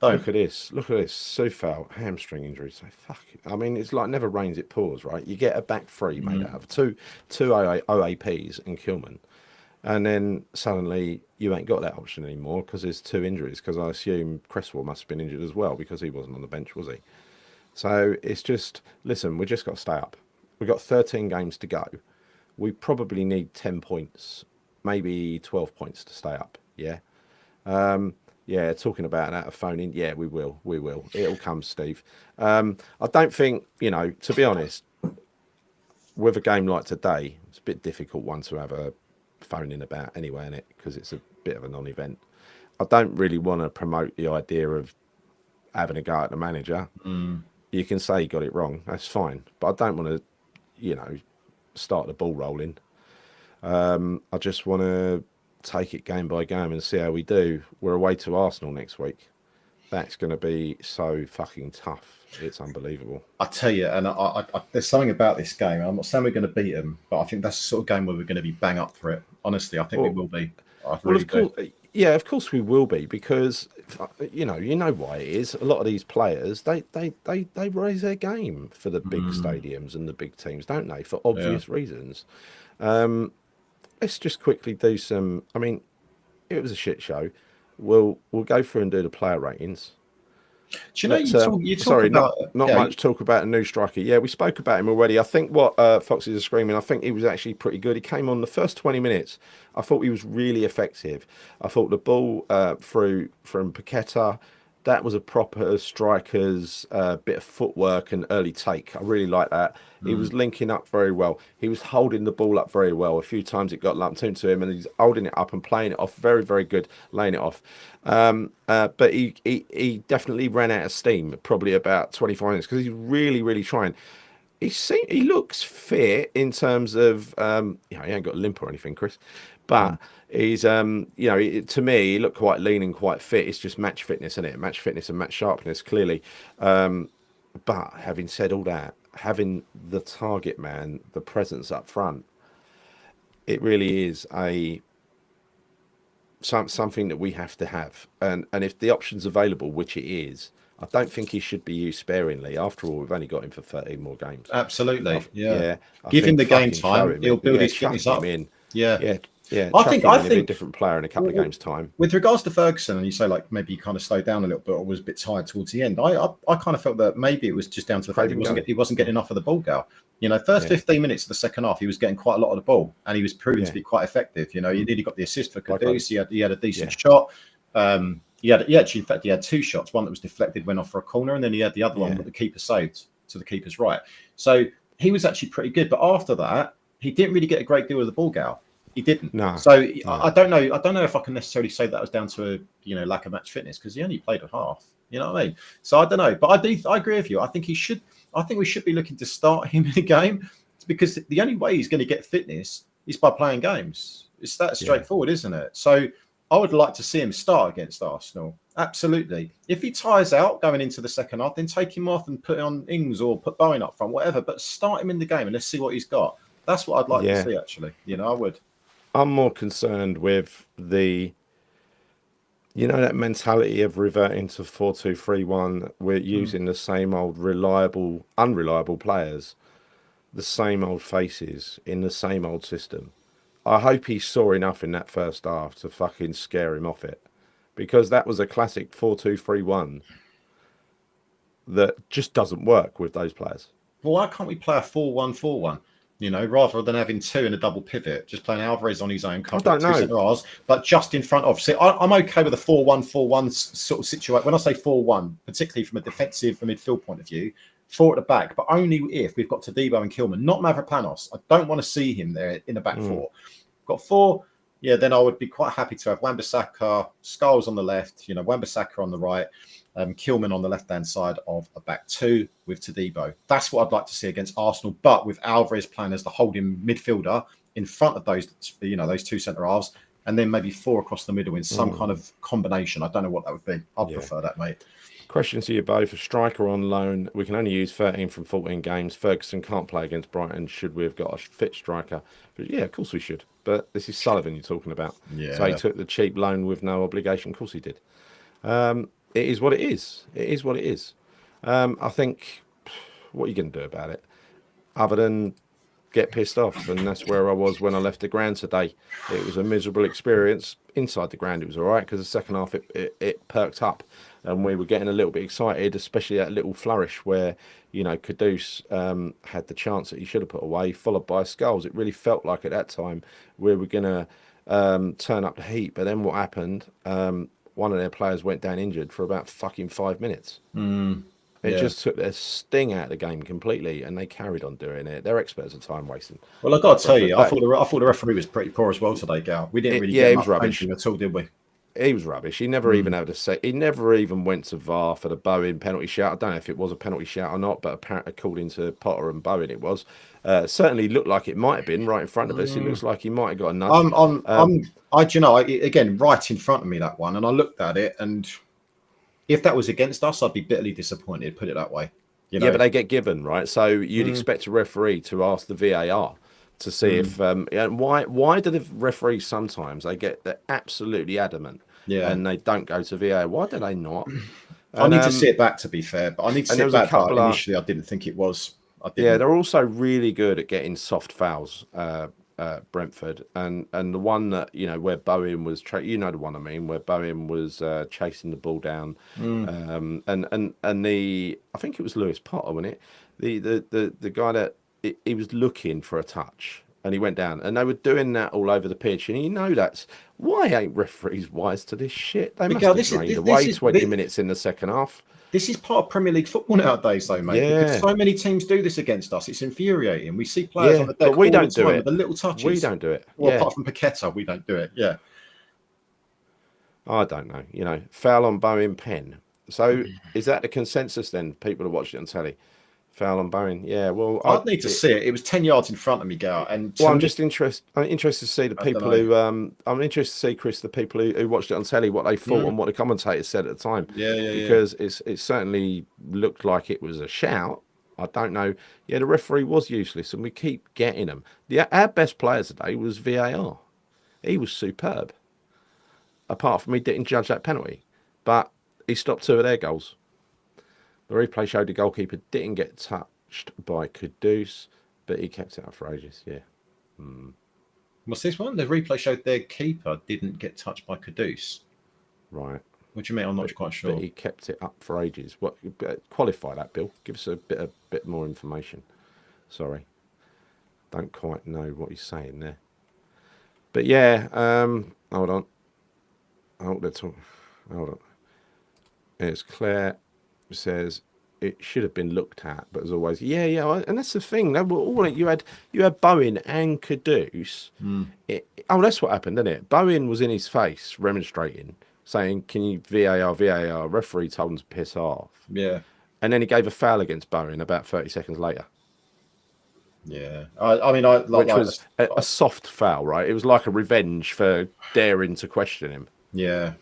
Look at this. Soufal, hamstring injury. So fuck it. I mean, it's like never rains, it pours, right? You get a back three made out of two OAPs and Kilman. And then suddenly you ain't got that option anymore because there's two injuries. Because I assume Cresswell must have been injured as well because he wasn't on the bench, was he? So it's just, listen, we just got to stay up. We've got 13 games to go. We probably need 10 points, maybe 12 points to stay up. Yeah. Talking about that, a phone in. Yeah, we will. It'll come, Steve. I don't think, to be honest, with a game like today, it's a bit difficult one to have a phoning about anyway, innit? Because it's a bit of a non-event. I don't really want to promote the idea of having a go at the manager. You can say you got it wrong, that's fine, but I don't want to, start the ball rolling. I just want to take it game by game and see how we do. We're away to Arsenal next week. That's going to be so fucking tough. It's unbelievable. I tell you, and there's something about this game. I'm not saying we're going to beat them, but I think that's the sort of game where we're going to be bang up for it. Honestly, I think we will be. I really Of course, do. yeah, of course we will be, because you know why it is. A lot of these players, they raise their game for the big stadiums and the big teams, don't they? For Yeah. obvious reasons. Let's just quickly do some. I mean, it was a shit show. We'll go through and do the player ratings. Do you know Let's, you talk sorry, about not much talk about a new striker. Yeah, we spoke about him already. I think what Foxes are screaming, I think he was actually pretty good. He came on the first 20 minutes. I thought he was really effective. I thought the ball through from Paqueta, that was a proper striker's bit of footwork and early take. I really like that. He was linking up very well. He was holding the ball up very well. A few times it got lumped into him, and he's holding it up and playing it off. Very, very good, laying it off. But he definitely ran out of steam probably about 25 minutes, because he's really, really trying. He looks fit in terms of he ain't got a limp or anything, Chris, but he's to me he looked quite lean and quite fit. It's just match fitness, isn't it? Match fitness and match sharpness, clearly. But having said all that, having the target man, the presence up front, it really is something that we have to have. And if the option's available, which it is, I don't think he should be used sparingly. After all, we've only got him for 13 more games. Absolutely, yeah. I Give him think the game fucking show time; him he'll in. build Yeah, his chuck fitness him up. in. Yeah, Yeah, I chuck think him I in. He'll be a think different player in a couple of games' time. with regards to Ferguson, and you say like maybe he kind of slowed down a little bit or was a bit tired towards the end. I kind of felt that maybe it was just down to the fact Craven he wasn't getting enough of the ball, Gal. First 15 minutes of the second half, he was getting quite a lot of the ball, and he was proving to be quite effective. He nearly got the assist for Kudus. He had a decent shot. He had two shots. One that was deflected, went off for a corner, and then he had the other one that the keeper saved to the keeper's right. So he was actually pretty good. But after that, he didn't really get a great deal of the ball, Gal. He didn't. No. So I don't know. I don't know if I can necessarily say that was down to a lack of match fitness, because he only played a half. You know what I mean? So I don't know. But I agree with you. I think we should be looking to start him in a game, because the only way he's going to get fitness is by playing games. It's that straightforward, isn't it? So I would like to see him start against Arsenal. Absolutely. If he tires out going into the second half, then take him off and put on Ings or put Bowen up front, whatever. But start him in the game and let's see what he's got. That's what I'd like to see, actually. I would. I'm more concerned with that mentality of reverting to 4-2-3-1. We're using the same old unreliable players, the same old faces in the same old system. I hope he saw enough in that first half to fucking scare him off it, because that was a classic 4-2-3-1 that just doesn't work with those players. Well, why can't we play a 4-1-4-1? Rather than having two in a double pivot, just playing Alvarez on his own, I don't know, centre-halves, but just in front of. See, I'm okay with a 4-1-4-1 sort of situation. When I say 4-1, particularly from a defensive midfield point of view, four at the back, but only if we've got Todibo and Kilman, not Mavropanos. I don't want to see him there in the back four. Got four, then I would be quite happy to have Wan-Bissaka, Scholes on the left, Wan-Bissaka on the right, Kilman on the left-hand side of a back two with Todibo. That's what I'd like to see against Arsenal, but with Alvarez playing as the holding midfielder in front of those two centre-halves, and then maybe four across the middle in some kind of combination. I don't know what that would be. I'd prefer that, mate. Question to you both: a striker on loan. We can only use 13 from 14 games. Ferguson can't play against Brighton. Should we have got a fit striker? But yeah, of course we should. But this is Sullivan you're talking about. Yeah. So he took the cheap loan with no obligation. Of course he did. It is what it is. It is what it is. I think, what are you going to do about it? Other than get pissed off. And that's where I was when I left the ground today. It was a miserable experience. Inside the ground, it was all right, because the second half, it perked up. And we were getting a little bit excited, especially that little flourish where, Kudus had the chance that he should have put away, followed by Scholes. It really felt like at that time we were going to turn up the heat. But then what happened? One of their players went down injured for about fucking 5 minutes. It Yeah. just took their sting out of the game completely, and they carried on doing it. They're experts at time wasting. Well, I got to tell Brentford. you, I thought the referee was pretty poor as well today, Gal. We didn't really Yeah, get he was much rubbish. painting at all, did we? He was rubbish. He never even had a say. He never even went to VAR for the Bowen penalty shout. I don't know if it was a penalty shout or not, but apparently, according to Potter and Bowen, it was. Certainly looked like it might have been right in front of us. It looks like he might have got a nudge. Do you know, again, right in front of me, that one, and I looked at it, and if that was against us, I'd be bitterly disappointed, put it that way. You Yeah, know, but they get given, right? So you'd expect a referee to ask the VAR to see if why do the referees sometimes they're absolutely adamant yeah. and they don't go to VAR? Why do they not? I And need to see it back, to be fair, but I need to and see there it was a back, but couple of initially I didn't think it was. I yeah, didn't. they're also really good at getting soft fouls. Brentford and the one that where Bowen was the one I mean, where Bowen was chasing the ball down, and the I think it was Lewis Potter, wasn't it? The guy that he was looking for a touch and he went down, and they were doing that all over the pitch, and that's why ain't referees wise to this shit? They But must Gal, have drained away 20 minutes in the second half. this is part of Premier League football nowadays, though, mate, because Yeah, so many teams do this against us. It's infuriating. We see players on yeah, the but deck we all the don't do time with it. the little We touches. don't do it. Well, Yeah. apart from Paqueta, we don't do it. Yeah. I don't know. Foul on Bowen pen. So is that the consensus then? People who watched it on telly, foul on Bowen. Yeah. Well, I'd need to see it. It was 10 yards in front of me, Gal. And to I'm me, just interested. I'm interested to see the I don't people know. who. I'm interested to see Chris, the people who watched it on telly, what they thought and what the commentators said at the time, Yeah, yeah, yeah. because it certainly looked like it was a shout. I don't know. Yeah, the referee was useless, and we keep getting them. Our best player today was VAR. He was superb. Apart from he didn't judge that penalty, but he stopped two of their goals. The replay showed the goalkeeper didn't get touched by Kudus, but he kept it up for ages. Yeah, What's this one? The replay showed their keeper didn't get touched by Kudus. right. What do you mean? I'm not quite But sure. he kept it up for ages. What qualify that, Bill? Give us a bit more information. Sorry, don't quite know what he's saying there. But yeah, hold on. Hold on. It's Claire says it should have been looked at, but as always, yeah, and that's the thing. You had Bowen and Kudus. That's what happened, didn't it? Bowen was in his face, remonstrating, saying, "Can you VAR?" Referee told him to piss off, Yeah, and then he gave a foul against Bowen about 30 seconds later, yeah. I mean, I which like. was a soft foul, right? It was like a revenge for daring to question him. Yeah.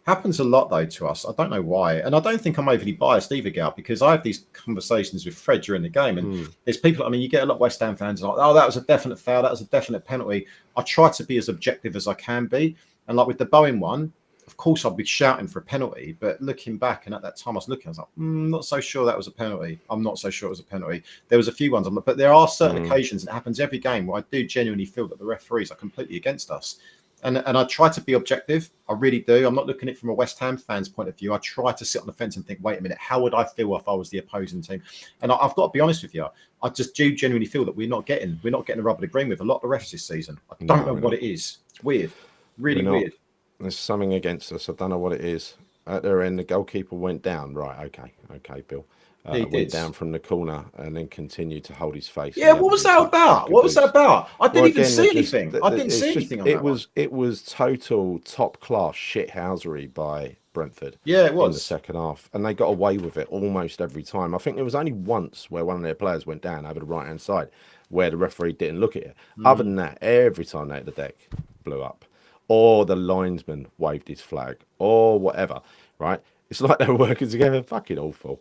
Happens a lot though to us. I don't know why, and I don't think I'm overly biased either, Gal, because I have these conversations with Fred during the game, and there's people. I mean, you get a lot of West Ham fans like, "Oh, that was a definite foul. That was a definite penalty." I try to be as objective as I can be, and like with the Bowen one, of course I'd be shouting for a penalty, but looking back, and at that time I was looking, I was like, not so sure that was a penalty. I'm not so sure it was a penalty. There was a few ones, but there are certain occasions, and it happens every game, where I do genuinely feel that the referees are completely against us. And I try to be objective. I really do. I'm not looking at it from a West Ham fan's point of view. I try to sit on the fence and think, wait a minute, how would I feel if I was the opposing team? And I've got to be honest with you. I just do genuinely feel that we're not getting the rubber to green with a lot of the refs this season. I don't know what it is. It's weird. Really weird. There's something against us. I don't know what it is. At their end, the goalkeeper went down. Right, okay, Bill. He Went did. down from the corner and then continued to hold his face. Yeah, what was that about? What was that about? I didn't even see anything. I didn't see anything on that one. It was total top class shithousery by Brentford. Yeah, it in the was. second half, and they got away with it almost every time. I think there was only once where one of their players went down over the right hand side, where the referee didn't look at it. Other than that, every time they hit the deck, blew up, or the linesman waved his flag, or whatever. Right? It's like they were working together. Fucking awful.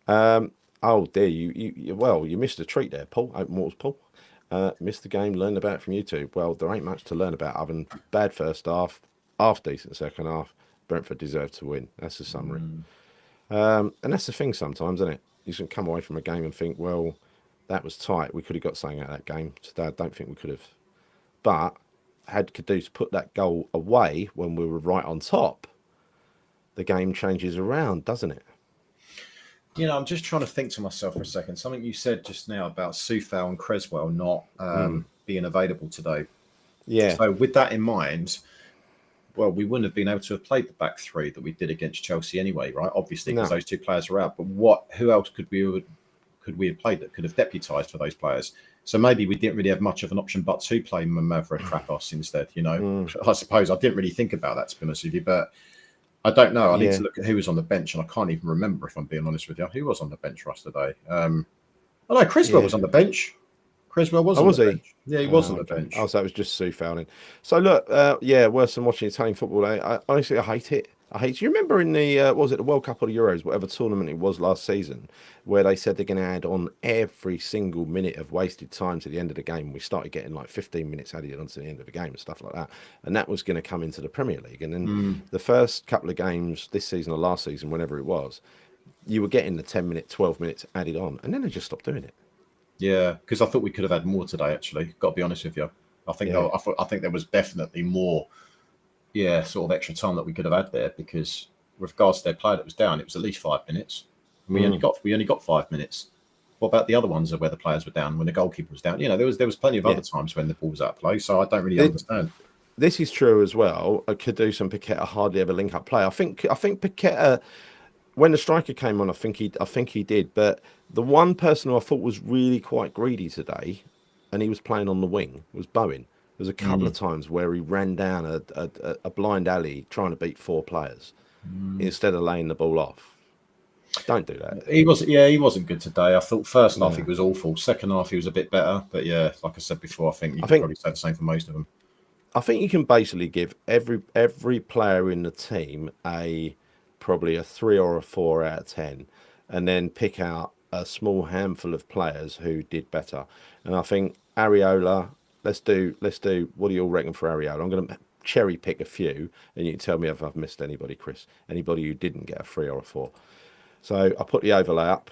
Oh dear, you missed a treat there, Paul. Open Waters, Paul. Missed the game, learned about it from YouTube. Well, there ain't much to learn about other than bad first half decent second half. Brentford deserved to win. That's the summary. And that's the thing sometimes, isn't it? You can come away from a game and think, well, that was tight. We could have got something out of that game. Today, I don't think we could have. But had Kudus put that goal away when we were right on top, the game changes around, doesn't it? You know, I'm just trying to think to myself for a second. Something you said just now about Soufal and Creswell not being available today. Yeah. So with that in mind, well, we wouldn't have been able to have played the back three that we did against Chelsea anyway, right? Obviously, because No. those two players are out. But who else could we have played that could have deputised for those players? So maybe we didn't really have much of an option but to play Maverick Krapos instead. I suppose I didn't really think about that, to be honest with you, but I don't know. I need Yeah. to look at who was on the bench, and I can't even remember, if I'm being honest with you. Who was on the bench for us today? I know Criswell Yeah. was on the bench. Criswell was Oh, on the was he? bench. Yeah, he was on the Okay. bench. Oh, so it was just Sue Fouling. So look, yeah, worse than watching Italian football. Honestly, I hate it. I hate. Do you remember in the what was it, the World Cup or the Euros, whatever tournament it was last season, where they said they're going to add on every single minute of wasted time to the end of the game? We started getting like 15 minutes added onto the end of the game and stuff like that, and that was going to come into the Premier League. And then the first couple of games this season or last season, whenever it was, you were getting the 10 minute, 12 minutes added on, and then they just stopped doing it. Yeah, because I thought we could have had more today. Actually, got to be honest with you. I think Yeah. I think there was definitely more, yeah, sort of extra time that we could have had there, because with regards to their player that was down, it was at least 5 minutes. We only got 5 minutes. What about the other ones of where the players were down, when the goalkeeper was down? There was plenty of Yeah. other times when the ball was out of play. So I don't really understand. This is true as well. Kudus and Paqueta hardly ever link up play. I think Paqueta, when the striker came on, I think he did. But the one person who I thought was really quite greedy today, and he was playing on the wing, was Bowen. There was a couple of times where he ran down a blind alley trying to beat four players instead of laying the ball off. Don't do that. He wasn't good today. I thought first half he No. was awful. Second half he was a bit better. But yeah, like I said before, I think you I could think probably say the same for most of them. I think you can basically give every player in the team probably a 3 or a 4 out of 10, and then pick out a small handful of players who did better. And I think Areola, let's do what do you all reckon for Areola? I'm going to cherry pick a few, and you can tell me if I've missed anybody, Chris. Anybody who didn't get a 3 or a 4. So I put the overlay up.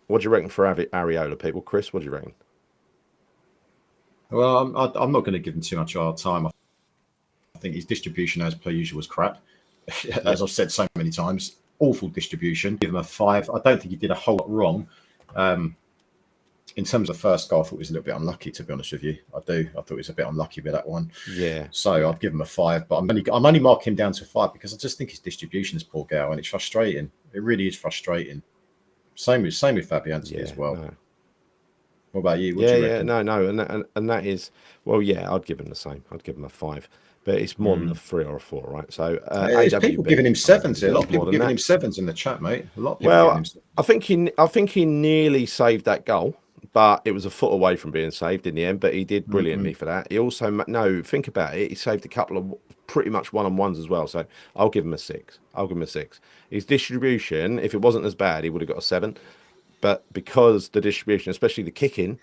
What do you reckon for Areola, people? Chris, what do you reckon? Well, I'm not going to give him too much of our time. I think his distribution, as per usual, was crap. As I've said so many times, awful distribution. Give him a 5. I don't think he did a whole lot wrong. In terms of the first goal, I thought it was a little bit unlucky, to be honest with you. I thought it was a bit unlucky with that one. Yeah. So I'd give him a 5, but I'm only marking him down to a 5 because I just think his distribution is poor, Gal, and it's frustrating. It really is frustrating. Same with Fabianski as well. No. What about you? What do you reckon? No, and that is, well, yeah, I'd give him the same. I'd give him a 5, but it's more than a 3 or a 4, right? So There's people giving him 7s here. A lot of people more than giving that. him 7s in the chat, mate. A lot of people Well, giving him 7s. I think he nearly saved that goal, but it was a foot away from being saved in the end. But he did brilliantly for that. He also, no, think about it. He saved a couple of pretty much one-on-ones as well. So I'll give him a 6. I'll give him a 6. His distribution, if it wasn't as bad, he would have got a 7. But because the distribution, especially the kicking,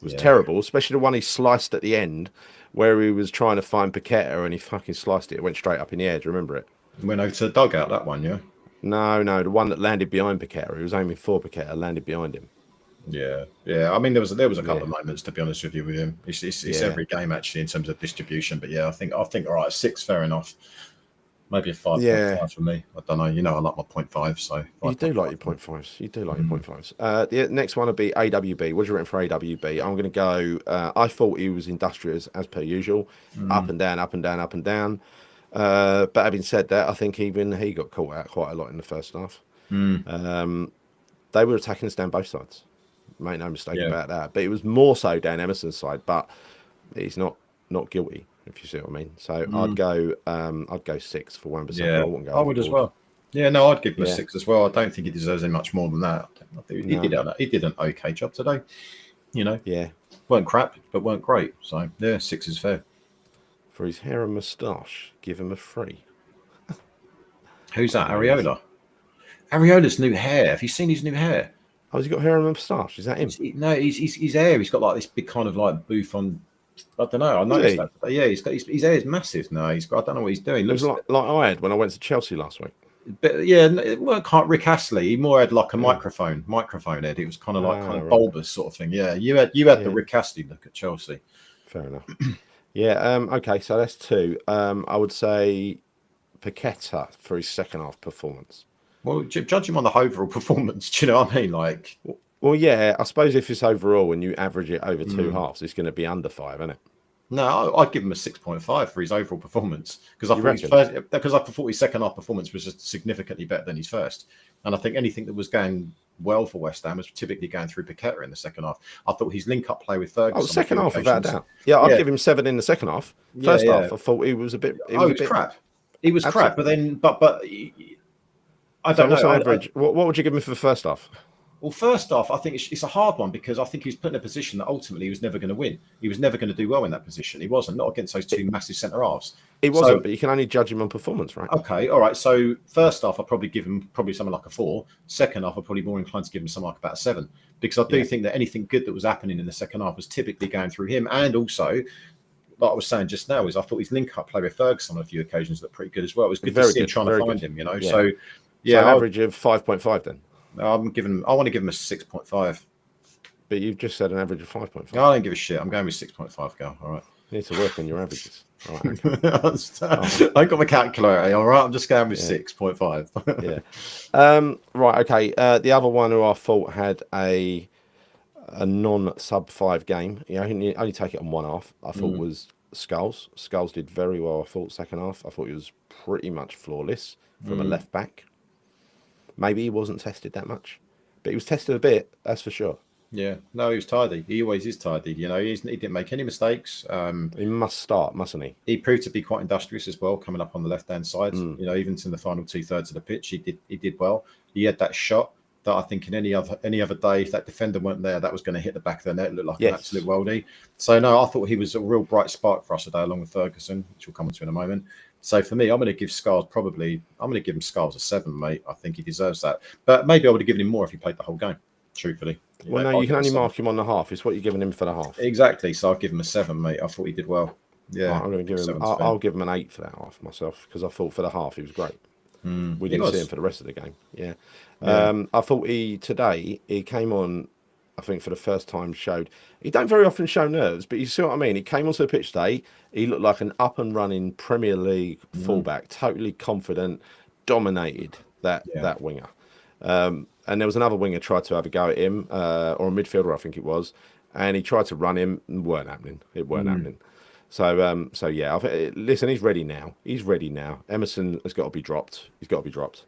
was terrible, especially the one he sliced at the end, where he was trying to find Paqueta and he fucking sliced it. It went straight up in the air. Do you remember it? Went over to the dugout, that one, yeah? No, the one that landed behind Paqueta. He was aiming for Paqueta, landed behind him. Yeah. I mean, there was a couple of moments, to be honest with you, with him. It's every game actually in terms of distribution. But yeah, I think all right, 6, fair enough. Maybe a 5.5 for me. I don't know. I like my 0.5. So You do like your 0.5s. You do like your 0.5s. The next one will be AWB. What do you reckon for AWB? I'm going to go. I thought he was industrious as per usual, up and down, up and down, up and down. But having said that, I think even he got caught out quite a lot in the first half. They were attacking us down both sides. Make no mistake about that. But it was more so down Emerson's side. But he's not guilty, if you see what I mean. So I'd go 6 for 1%. Yeah, I would as well. Yeah, no, I'd give him a 6 as well. I don't think he deserves any much more than that. I think he did an okay job today. Yeah, weren't crap, but weren't great. So yeah, 6 is fair. For his hair and moustache, give him a 3. Who's that? Areola. Areola's new hair. Have you seen his new hair? Oh, has he got hair and moustache? Is that him? No, his hair. He's got like this big kind of like booth on. I don't know. I noticed that. But yeah, he's got his hair is massive now. I don't know what he's doing. It looks like I had when I went to Chelsea last week. But yeah, it weren't quite Rick Astley. He more had like a microphone head. It was kind of like bulbous sort of thing. Yeah, you had the Rick Astley look at Chelsea. Fair enough. Yeah. Okay. So that's 2. I would say Paqueta for his second half performance. Well, judge him on the overall performance. Do you know what I mean? Well, yeah. I suppose if it's overall and you average it over 2 halves, it's going to be under 5, isn't it? No, I'd give him a 6.5 for his overall performance because I You thought his reckon? second half performance was just significantly better than his first. And I think anything that was going well for West Ham was typically going through Paqueta in the second half. I thought his link-up play with Oh, the Ferguson on a second few half, without a occasions. doubt. Yeah, I'd Yeah, give him 7 in the second half. yeah, First yeah. half, I thought he was a bit. He Oh, was he a was bit. crap. He was crap, Absolutely. but then, but I So don't what's know. an average? What would you give him for the first half? Well, first off, I think it's a hard one because I think he was put in a position that ultimately he was never going to win. He was never going to do well in that position. He wasn't, not against those two massive centre halves. He So, wasn't, but you can only judge him on performance, right? okay, all right. So, first off, I'll probably give him probably something like a 4. Second off, I'm probably more inclined to give him something like about a 7 because I do Yeah. think that anything good that was happening in the second half was typically going through him. And also, like I was saying just now, is I thought his link-up play with Ferguson on a few occasions looked pretty good as well. It was good to Very see him good. trying to Very find good. him, you know. Yeah. So, So yeah, an average of 5.5 then. I want to give him a 6.5. But you've just said an average of 5.5. I don't give a shit. I'm going with 6.5, go. All right. You need to work on your averages. All right. Okay. I got my calculator. All right. I'm just going with Yeah. 6.5. Yeah. Right. Okay. The other one who I thought had a non-sub 5 game, you know, only take it on one half, I thought was Skulls. Skulls did very well, I thought, second half. I thought he was pretty much flawless from a left back. Maybe he wasn't tested that much, but he was tested a bit, that's for sure. Yeah. No, he was tidy. He always is tidy. You know, he didn't make any mistakes. He must start, mustn't he? He proved to be quite industrious as well, coming up on the left-hand side. You know, even in the final 2/3 of the pitch, he did well. He had that shot that I think in any other day, if that defender weren't there, that was going to hit the back of the net. It looked like an absolute worldie. So no, I thought he was a real bright spark for us today, along with Ferguson, which we'll come on to in a moment. So for me, I'm going to give him Skulls a 7, mate. I think he deserves that. But maybe I would have given him more if he played the whole game, truthfully. Well, no, you can only mark him on the half. It's what you're giving him for the half. Exactly. So I'll give him a 7, mate. I thought he did well. Yeah. Right, I'm going to give him. I'll give him an 8 for that half myself because I thought for the half he was great. We didn't see him for the rest of the game. Yeah. I thought today he came on. I think for the first time showed he don't very often show nerves, but you see what I mean. He came onto the pitch today. He looked like an up and running Premier League fullback, totally confident, dominated that winger. And there was another winger tried to have a go at him, or a midfielder, I think it was, and he tried to run him. And weren't happening. It weren't happening. So yeah. Listen, he's ready now. He's ready now. Emerson has got to be dropped. He's got to be dropped.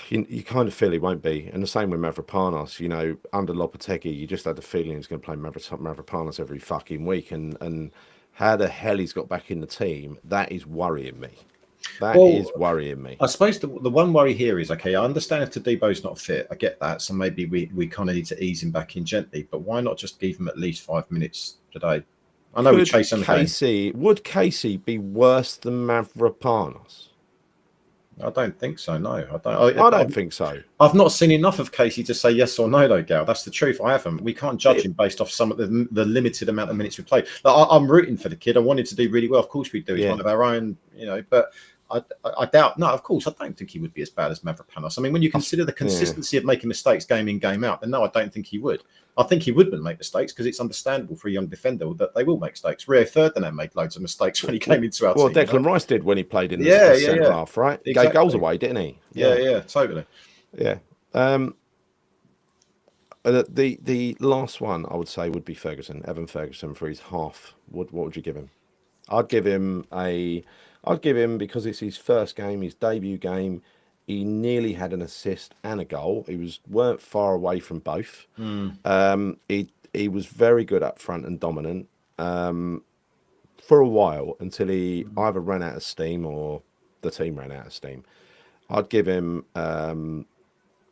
You kind of feel he won't be, and the same with Mavropanos. You know, under Lopetegui, you just had the feeling he's going to play Mavropanos every fucking week, and how the hell he's got back in the team, that is worrying me. That is worrying me. I suppose the one worry here is, okay, I understand if Tadebo's not fit. I get that. So maybe we kind of need to ease him back in gently. But why not just give him at least 5 minutes today? I know we chase him. Would Casey be worse than Mavropanos? I don't think so. No, I don't. I don't think so. I've not seen enough of Casey to say yes or no, though, Gal. That's the truth. I haven't. We can't judge him based off some of the limited amount of minutes we played. Like, I'm rooting for the kid. I wanted to do really well. Of course we do. He's one of our own, you know. But I doubt. No, of course, I don't think he would be as bad as Mavropanos. I mean, when you consider the consistency of making mistakes game in, game out, then no, I don't think he would. I think he wouldn't make mistakes because it's understandable for a young defender that they will make mistakes. Rio Ferdinand made loads of mistakes when he came into our team. Well, Declan Rice did when he played in the centre half, right? He gave goals away, didn't he? Yeah, totally. Yeah. The last one I would say would be Evan Ferguson for his half. What would you give him? I'd give him because it's his first game, his debut game. He nearly had an assist and a goal. Weren't far away from both. He was very good up front and dominant for a while until he either ran out of steam or the team ran out of steam. I'd give him a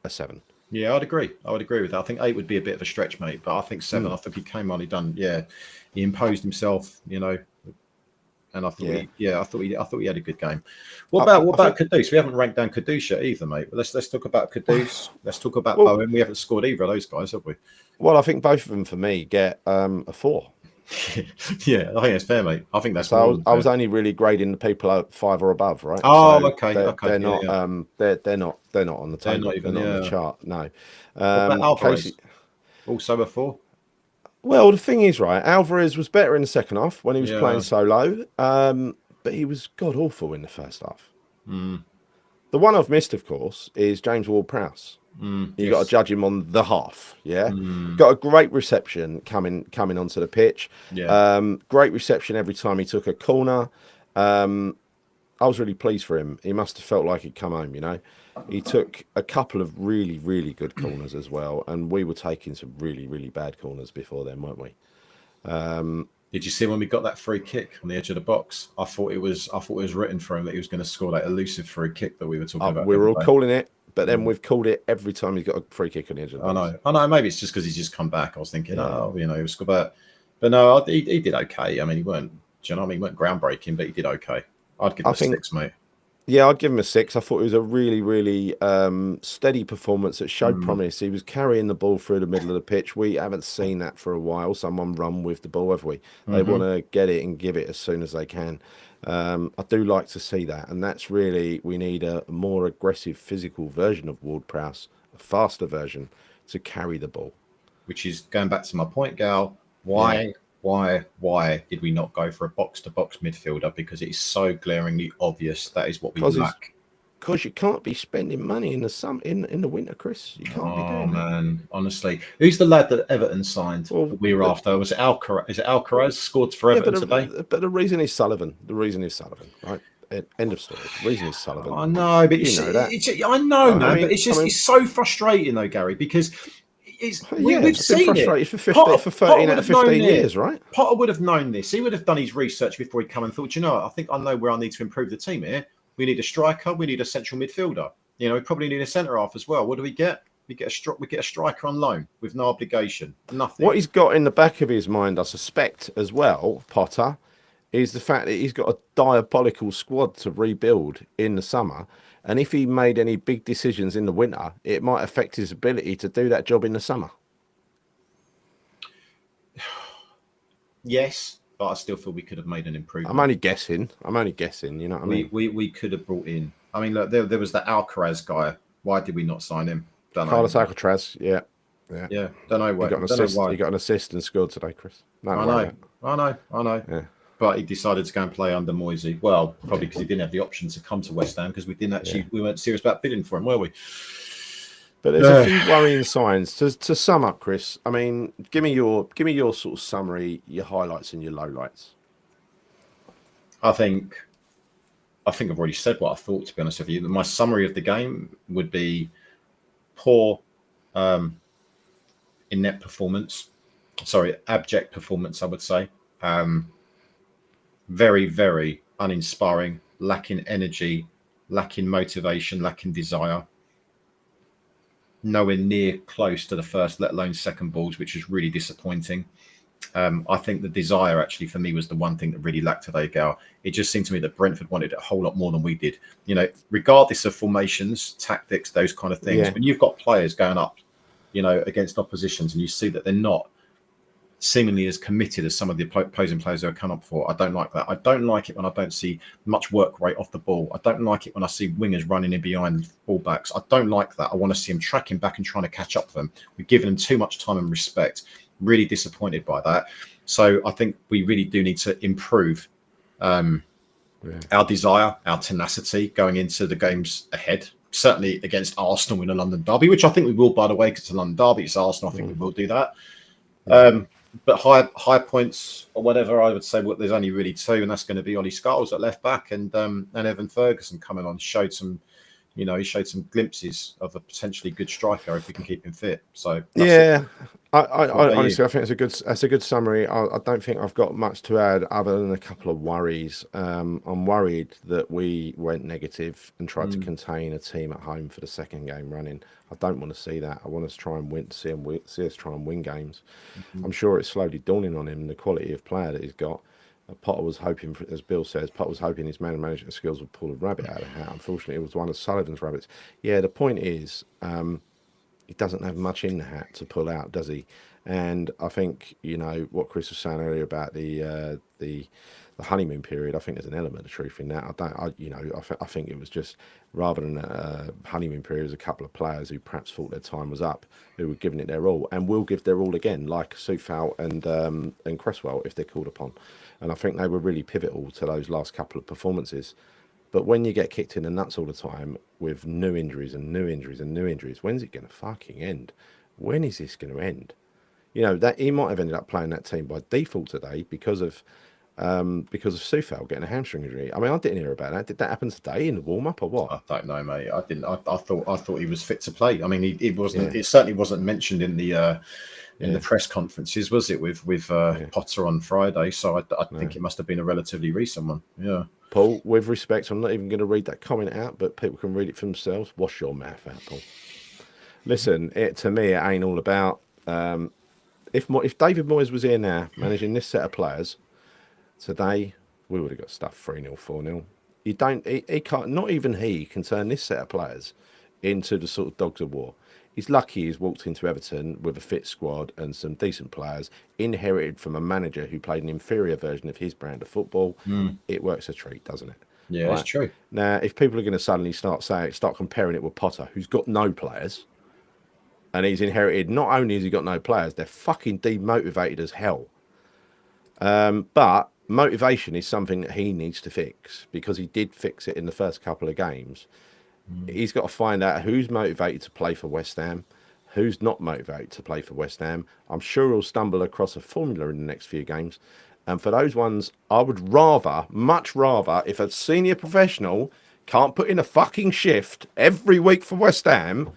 7. Yeah, I'd agree. I would agree with that. I think 8 would be a bit of a stretch, mate. But I think 7. I think he came on. He imposed himself. You know. And I thought, I thought he had a good game. What about Kudus? We haven't ranked down Kudus yet either, mate. Let's talk about Kudus. Let's talk about Bowen. We haven't scored either of those guys, have we? Well, I think both of them for me get a 4. Yeah, I think that's fair, mate. I think that's. So I was only really grading the people at 5 or above, right? Oh, so okay. They're not. They're not on the table. They're not on the chart. No. Alvarez also a 4. Well, the thing is, right, Alvarez was better in the second half when he was playing so low, but he was god-awful in the first half. The one I've missed, of course, is James Ward-Prowse. You got to Yes. judge him on the half. Yeah, Mm, got a great reception coming onto the pitch. yeah. Great reception every time he took a corner. I was really pleased for him. He must have felt like he'd come home. He took a couple of really really good corners as well, and we were taking some really really bad corners before then, weren't we? Did you see when we got that free kick on the edge of the box? I thought it was written for him that he was going to score that elusive free kick that we were talking about We the were other all day. calling it, but then Mm. we've called it every time he's got a free kick on the edge of the box. I know. Maybe it's just because he's just come back. I was thinking, Yeah, oh, he was good, but no, he did okay. I mean, he weren't. Do you know what I mean? He weren't groundbreaking, but he did okay. I'd give him I a think. 6, mate. Yeah, I'd give him a 6. I thought it was a really, really steady performance that showed Mm, promise. He was carrying the ball through the middle of the pitch. We haven't seen that for a while. Someone run with the ball, have we? They want hmm to get it and give it as soon as they can. I do like to see that, and that's really we need a more aggressive, physical version of Ward-Prowse, a faster version to carry the ball. Which is going back to my point, Gal. Yeah, Why did we not go for a box-to-box midfielder? Because it is so glaringly obvious that is what we because lack. you can't be spending money in the in the winter, Chris. You can't be Oh doing that. man, honestly, who's the lad that Everton signed Well, that we were after? Was it Alcaraz? Is it Alcaraz scored for yeah, Everton today? but the reason is Sullivan. The reason is Sullivan, right? End of story. The reason is Sullivan. I know, but You know that. I know, I man. But mean, it's just it's so frustrating though, Gary, because yeah, we've I've been seen it. frustrated for 15, for Potter 13 would out of have known 15 this. years, right? Potter would have known this. He would have done his research before he come and thought, you know, what, I think I know where I need to improve the team here. We need a striker. We need a central midfielder. We probably need a centre half as well. What do we get? We get a striker on loan with no obligation, What nothing. he's got in the back of his mind, I suspect, as well, Potter, is the fact that he's got a diabolical squad to rebuild in the summer. And if he made any big decisions in the winter, it might affect his ability to do that job in the summer. Yes, but I still feel we could have made an I'm improvement. only guessing. I'm only guessing. You know what I mean? We could have brought in. I mean, look, there was that Alcaraz guy. Why did we not sign him? Don't Carlos know. Alcatraz, yeah, yeah. Yeah, don't know He why. got an Don't know assist. why. He got an assist and scored today, Chris. Nothing I to worry know, about. I know. Yeah, But he decided to go and play under Moisey. Well, probably because he didn't have the option to come to West Ham because yeah. we weren't serious about bidding for him, were we? But there's a few worrying signs. To sum up, Chris. I mean, give me your sort of summary, your highlights and your lowlights. I think I've already said what I thought. To be honest with you, my summary of the game would be poor inept performance. Sorry, abject performance. I would say very very uninspiring, lacking energy, lacking motivation, lacking desire. Nowhere near close to the first, let alone second balls, which is really disappointing. I think the desire actually for me was the one thing that really lacked today, Gal. It just seemed to me that Brentford wanted it a whole lot more than we did. Regardless of formations, tactics, those kind of things, Yeah, when you've got players going up, against oppositions and you see that they're not seemingly as committed as some of the opposing players who have come up for. I don't like that. I don't like it when I don't see much work rate off the ball. I don't like it when I see wingers running in behind fullbacks. I don't like that. I want to see them tracking back and trying to catch up with them. We've given them too much time and respect. Really disappointed by that. So I think we really do need to improve yeah, our desire, our tenacity going into the games ahead. Certainly against Arsenal in a London derby, which I think we will, by the way, because it's a London derby. It's Arsenal. I think we will do that. yeah. But high points or whatever, I would say there's only really two, and that's going to be Ollie Scholes at left back and Evan Ferguson coming on. He showed some glimpses of a potentially good striker if we can keep him fit. So that's it. Yeah, What I about you? honestly, I think that's a good summary. I don't think I've got much to add other than a couple of worries. I'm worried that we went negative and tried to Mm, contain a team at home for the second game running. I don't want to see that. I want us to try and win, see us try and win games. mhm. I'm sure it's slowly dawning on him the quality of player that he's got. Potter was hoping, as Bill says, Potter was hoping his management skills would pull a rabbit out of the hat. Unfortunately, it was one of Sullivan's rabbits. Yeah, the point is, he doesn't have much in the hat to pull out, does he? And I think what Chris was saying earlier about the honeymoon period. I think there's an element of truth in that. I think it was just rather than a honeymoon period, there's a couple of players who perhaps thought their time was up, who were giving it their all, and will give their all again, like Soufal and Cresswell if they're called upon. And I think they were really pivotal to those last couple of performances. But when you get kicked in the nuts all the time with new injuries and new injuries and new injuries, when's it going to fucking end? When is this going to end? You know, that he might have ended up playing that team by default today because of Sufal getting a hamstring injury. I mean, I didn't hear about that. Did that happen today in the warm up or what? I don't know, mate. I didn't. I thought he was fit to play. I mean, he wasn't. Yeah. It certainly wasn't mentioned in the press conferences, was it? With Potter on Friday. So I think it must have been a relatively recent one. Yeah. Paul, with respect, I'm not even going to read that comment out, but people can read it for themselves. Wash your mouth out, Paul. Listen, to me, it ain't all about. If David Moyes was here now managing this set of players today, we would have got stuff 3-0, 4-0. You don't. He can't. Not even he can turn this set of players into the sort of dogs of war. He's lucky he's walked into Everton with a fit squad and some decent players, inherited from a manager who played an inferior version of his brand of football. It works a treat, doesn't it? Yeah, right? It's true. Now, if people are going to suddenly start comparing it with Potter, who's got no players, and he's inherited, not only has he got no players, they're fucking demotivated as hell. But motivation is something that he needs to fix, because he did fix it in the first couple of games. He's got to find out who's motivated to play for West Ham, who's not motivated to play for West Ham. I'm sure he'll stumble across a formula in the next few games. And for those ones, I would much rather, if a senior professional can't put in a fucking shift every week for West Ham,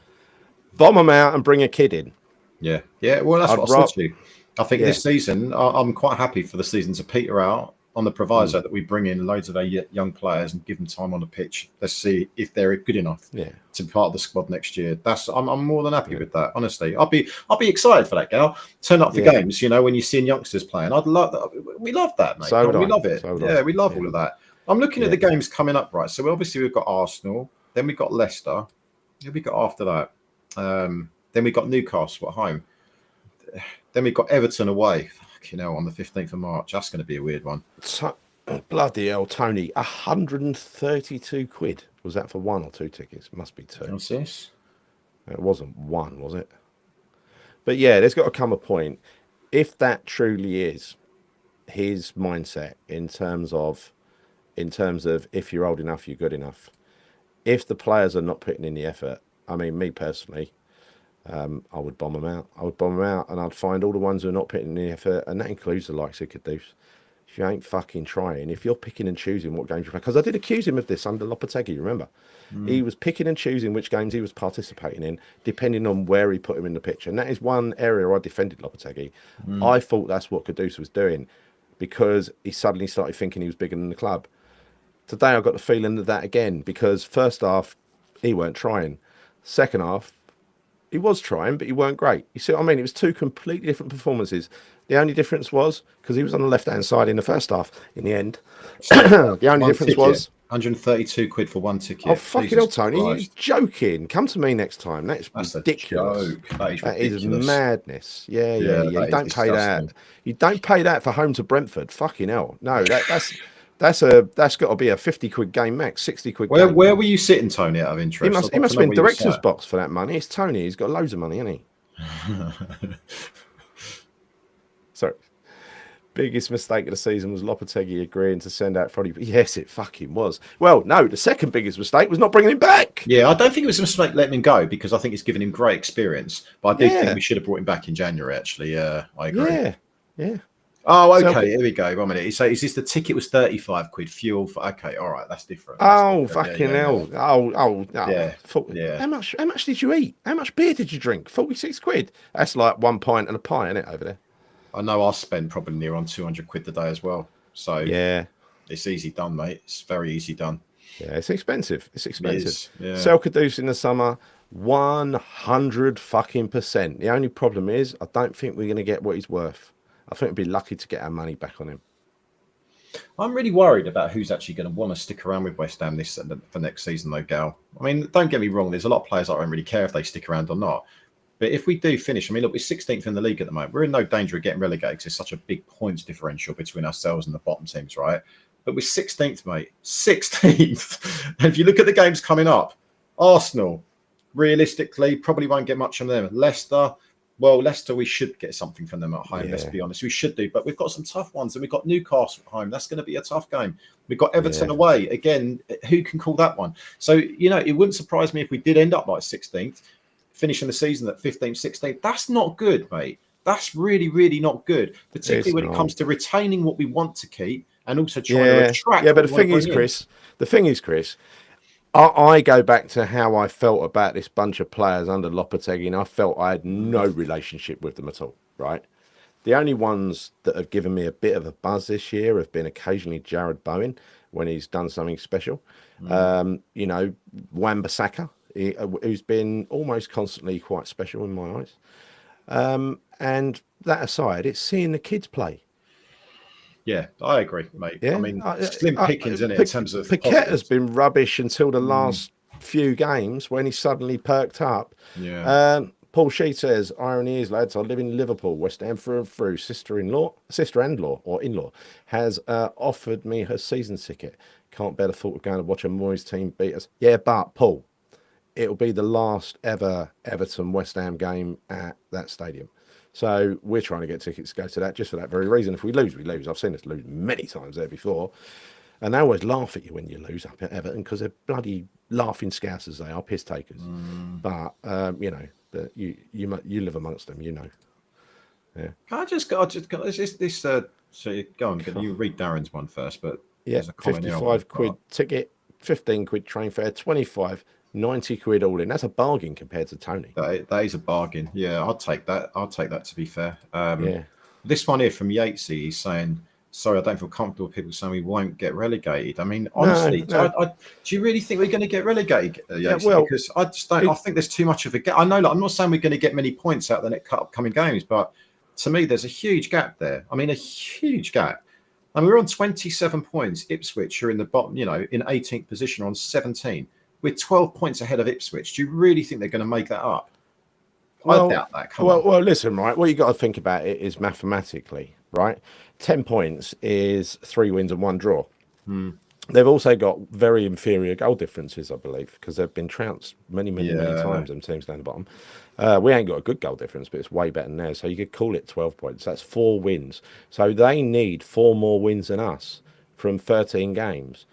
bomb them out and bring a kid in. Yeah. Well, that's what I said to you. I think this season, I'm quite happy for the season to peter out on the proviso that we bring in loads of our young players and give them time on the pitch. Let's see if they're good enough to be part of the squad next year. I'm more than happy with that. Honestly, I'll be excited for that, Gal. Turn up for games, when you're seeing youngsters playing. I'd love that. We love that, mate. We love it. We love all of that. I'm looking at the games coming up, right? So obviously we've got Arsenal, then we've got Leicester, then we got after that. Then we've got Newcastle at home. Then we've got Everton away. On the 15th of March. That's going to be a weird one. Bloody hell, Tony. 132 quid. Was that for one or two tickets? Must be two. What's this? It wasn't one, was it? But yeah, there's got to come a point. If that truly is his mindset in terms of if you're old enough, you're good enough. If the players are not putting in the effort, I mean, me personally, I would bomb them out. And I'd find all the ones who are not putting in the effort, and that includes the likes of Kudus. If you ain't fucking trying, if you're picking and choosing what games you play, because I did accuse him of this under Lopetegui, remember? He was picking and choosing which games he was participating in, depending on where he put him in the pitch. And that is one area I defended Lopetegui. I thought that's what Kudus was doing, because he suddenly started thinking he was bigger than the club. Today I got the feeling of that again, because first half, he weren't trying. Second half, he was trying, but he weren't great. You see what I mean? It was two completely different performances. The only difference was, because he was on the left-hand side in the first half, in the end, the only difference was... 132 quid for one ticket. Oh, fucking hell, Tony. You're joking. Come to me next time. That's ridiculous. That is madness. Yeah. You don't pay that. You don't pay that for home to Brentford. Fucking hell. No, that's got to be a 50 quid game max, 60 quid game. Where were you sitting, Tony, out of interest? He must have been director's box for that money. It's Tony. He's got loads of money, hasn't he? Sorry. Biggest mistake of the season was Lopetegui agreeing to send out Freddie. Yes, it fucking was. Well, no, the second biggest mistake was not bringing him back. Yeah, I don't think it was a mistake letting him go, because I think it's given him great experience. But I do think we should have brought him back in January, actually. I agree. Yeah. Oh, okay. So, here we go. 1 minute. So, is this the ticket was 35 quid? Fuel for... Okay, all right. That's different. Fucking hell. Yeah. How much did you eat? How much beer did you drink? 46 quid? That's like 1 pint and a pie, isn't it, over there? I know I spend probably near on 200 quid a day as well. So, yeah, it's easy done, mate. It's very easy done. Yeah, it's expensive. It is, yeah. Sell Kudus in the summer, 100%. The only problem is, I don't think we're going to get what he's worth. I think we'd be lucky to get our money back on him. I'm really worried about who's actually going to want to stick around with West Ham for next season, though, Gal. I mean, don't get me wrong. There's a lot of players that don't really care if they stick around or not. But if we do finish, I mean, look, we're 16th in the league at the moment. We're in no danger of getting relegated because there's such a big points differential between ourselves and the bottom teams, right? But we're 16th, mate. 16th. And if you look at the games coming up, Arsenal, realistically, probably won't get much from them. Leicester, Well, Leicester, we should get something from them at home. Let's Yeah, be honest, we should do. But we've got some tough ones, and we've got Newcastle at home. That's going to be a tough game. We've got Everton yeah, away again. Who can call that one? So it wouldn't surprise me if we did end up like 16th, finishing the season at 15th, 16th. That's not good, mate. That's really, really not good. Particularly it's when it not. comes to retaining what we want to keep and also trying to Yeah, yeah, attract but what we want to bring in. The thing is, Chris, I go back to how I felt about this bunch of players under Lopetegui, and I felt I had no relationship with them at all, right? The only ones that have given me a bit of a buzz this year have been occasionally Jared Bowen when he's done something special. Wan-Bissaka, who's been almost constantly quite special in my eyes. And that aside, it's seeing the kids play. Yeah, I agree, mate. I Yeah, mean, slim pickings in it in terms of Piquet has positives. been rubbish until the last few games when he suddenly perked up. Yeah. Paul Sheet says, irony is, lads, I live in Liverpool, West Ham through and through. Sister-in-law, or in-law, has offered me her season ticket. Can't bear the thought of going to watch a Moyes team beat us. Yeah, but Paul, it'll be the last ever Everton West Ham game at that stadium. So we're trying to get tickets to go to that just for that very reason. If we lose, we lose. I've seen us lose many times there before. And they always laugh at you when you lose up at Everton because they're bloody laughing scousers, they are, piss takers. But, you live amongst them, you know. Yeah. So go on, can you read Darren's one first? But Yeah, there's a comment here. 55 quid ticket, 15 quid train fare, 25, 90 quid all in. That's a bargain compared to Tony. That is a bargain. Yeah, I'll take that. To be fair. Yeah. This one here from Yatesy, he's saying, sorry, I don't feel comfortable with people saying we won't get relegated. I mean, honestly, No. Do you really think we're going to get relegated, Yatesy? well, because I just don't. I think there's too much of a gap. I know, I'm not saying we're going to get many points out of the next upcoming games, but to me, there's a huge gap there. I mean, a huge gap. I mean, we're on 27 points. Ipswich are in the bottom, in 18th position on 17. We're 12 points ahead of Ipswich. Do you really think they're going to make that up? I doubt that. Come on. Well, listen, right. What you got to think about it is mathematically, right? 10 points is 3 wins and 1 draw. They've also got very inferior goal differences, I believe, because they've been trounced many times. Them teams down the bottom. We ain't got a good goal difference, but it's way better than theirs. So you could call it 12 points. That's 4 wins. So they need 4 more wins than us from 13 games.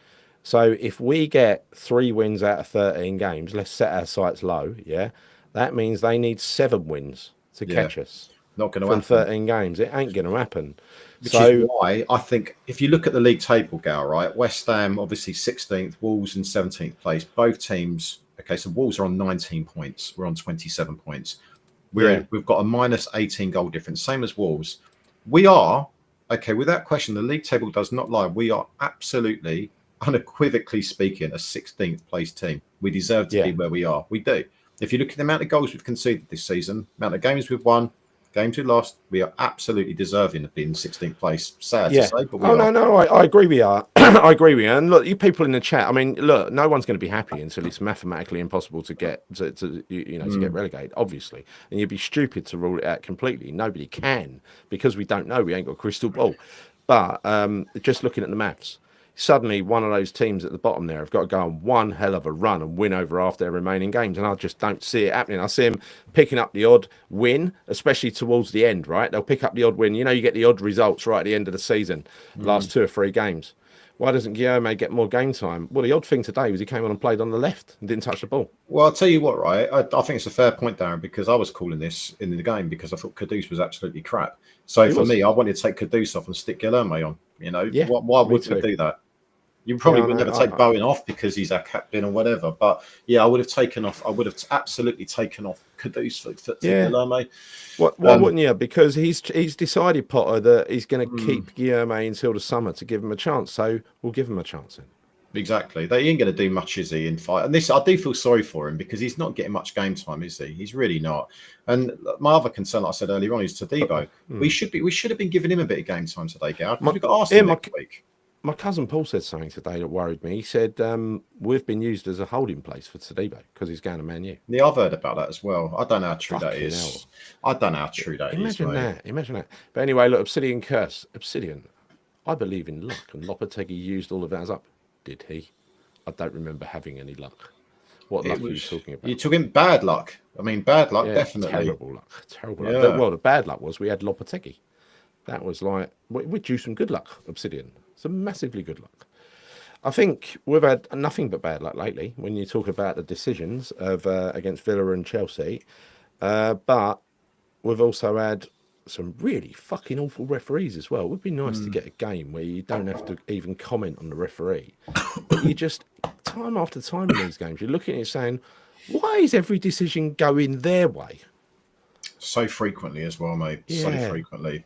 So if we get 3 wins out of 13 games, let's set our sights low, yeah? That means they need 7 wins to catch us. Not going to from happen. 13 games. It ain't going to happen. Which is why I think if you look at the league table, Gal, right? West Ham, obviously 16th, Wolves in 17th place. Both teams, okay, so Wolves are on 19 points. We're on 27 points. We've got a minus 18 goal difference, same as Wolves. We are, okay, without question, the league table does not lie. We are absolutely, unequivocally speaking, a 16th place team. We deserve to be where we are. We do. If you look at the amount of goals we've conceded this season, amount of games we've won, games we lost, we are absolutely deserving of being 16th place. Sad to say, but we are. No, I agree we are. I agree we are. And look, you people in the chat, I mean, look, no one's going to be happy until it's mathematically impossible to get to get relegated, obviously. And you'd be stupid to rule it out completely. Nobody can, because we don't know. We ain't got a crystal ball. But just looking at the maths, suddenly one of those teams at the bottom there have got to go on one hell of a run and win over half their remaining games, and I just don't see it happening. I see them picking up the odd win, especially towards the end, right? They'll pick up the odd win. You get the odd results right at the end of the season, last 2 or 3 games. Why doesn't Guillaume get more game time? Well, the odd thing today was he came on and played on the left and didn't touch the ball. Well, I'll tell you what, right? I think it's a fair point, Darren, because I was calling this in the game because I thought Kudus was absolutely crap. So for me, I wanted to take Kudus off and stick Guillaume on. Why would we do that? You probably would never take Bowen off because he's our captain or whatever. But yeah, I would have absolutely taken off Kudus for Guillaume. Why wouldn't you? Because he's decided, Potter, that he's going to keep Guillaume until the summer to give him a chance. So we'll give him a chance then. Exactly. They ain't going to do much, is he, in fight? And this, I do feel sorry for him because he's not getting much game time, is he? He's really not. And my other concern, like I said earlier on, is Todibo. We should have been giving him a bit of game time today, Gav. We've got Arsenal next week. My cousin Paul said something today that worried me. He said, we've been used as a holding place for Todibo because he's going to Man U. Yeah, I've heard about that as well. I don't know how true that is. I don't know how true that is. Imagine that. But anyway, look, Obsidian curse. Obsidian. I believe in luck, and Lopetegui used all of ours up. Did he? I don't remember having any luck. What It luck are you was. talking You about? took in bad luck. I mean, bad luck, Yeah, definitely. terrible luck. Terrible luck. Yeah. Well, the bad luck was we had Lopetegui. That was like, we drew some good luck, Obsidian. Some massively good luck. I think we've had nothing but bad luck lately when you talk about the decisions of against Villa and Chelsea. But we've also had some really fucking awful referees as well. It would be nice to get a game where you don't have to even comment on the referee, but you just time after time in these games you're looking at it saying, why is every decision going their way? So frequently as well, mate. So Yeah. frequently.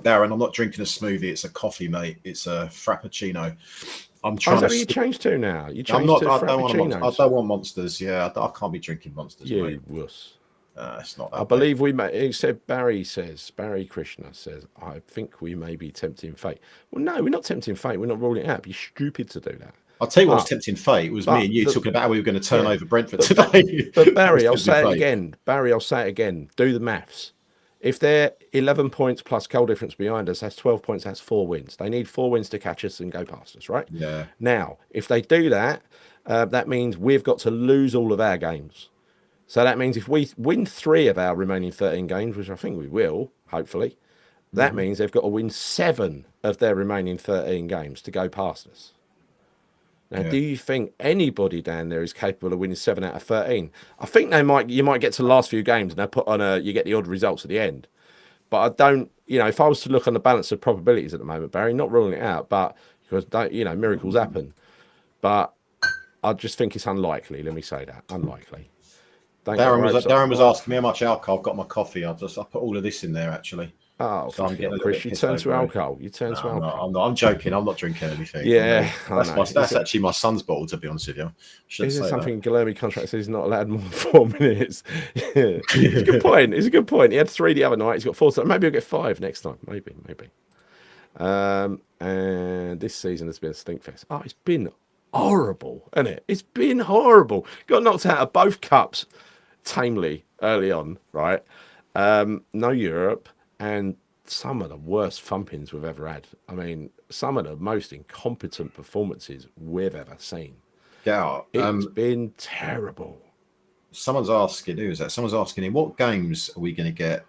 Darren, I'm not drinking a smoothie. It's a coffee, mate. It's a frappuccino. I'm Oh, is trying that to. what you changed to now? You I'm changed not. to I don't want a monster. I frappuccinos. don't want monsters. Yeah, I can't be drinking monsters, mate. You wuss. It's not I that, mate. believe we may. It said Barry Krishna says, I think we may be tempting fate. Well, no, we're not tempting fate. We're not ruling it out. You're stupid to do that. I'll tell you what was But tempting fate. It was me but and you the talking about how we were going to turn yeah. over Brentford But today. but That was Barry, I'll tempting say it fate. again. Barry, I'll say it again. Do the maths. If they're 11 points plus goal difference behind us, that's 12 points. That's 4 wins. They need 4 wins to catch us and go past us, right? Yeah. Now, if they do that, that means we've got to lose all of our games. So that means if we win 3 of our remaining 13 games, which I think we will, hopefully, that means they've got to win 7 of their remaining 13 games to go past us. Now, Yeah. do you think anybody down there is capable of winning 7 out of 13? I think they might. You might get to the last few games and they put on you get the odd results at the end. But I don't. If I was to look on the balance of probabilities at the moment, Barry, not ruling it out, but because miracles happen. But I just think it's unlikely. Let me say that unlikely. Don't get Darren my was hopes up. Darren was asking me how much alcohol I've got in my coffee. I put all of this in there actually. Oh, So I'm fucking getting hell, a little Chris! bit You pissed turn over to it. alcohol. You turn No, to alcohol. I'm not. I'm joking. I'm not drinking anything. Yeah, I know. That's actually my son's bottle, to be honest with you. Shouldn't Is there say something in Guilherme contract says he's not allowed more than 4 minutes? Yeah. It's a good point. It's a good point. He had 3 the other night. He's got 4. So maybe he'll get 5 next time. Maybe. And this season has been a stinkfest. Oh, it's been horrible, hasn't it? It's been horrible. Got knocked out of both cups tamely early on, right? No Europe, and some of the worst thumpings we've ever had. I mean, some of the most incompetent performances we've ever seen. Get out. It's been terrible. Someone's asking. Who is that? Someone's asking him, what games are we going to get?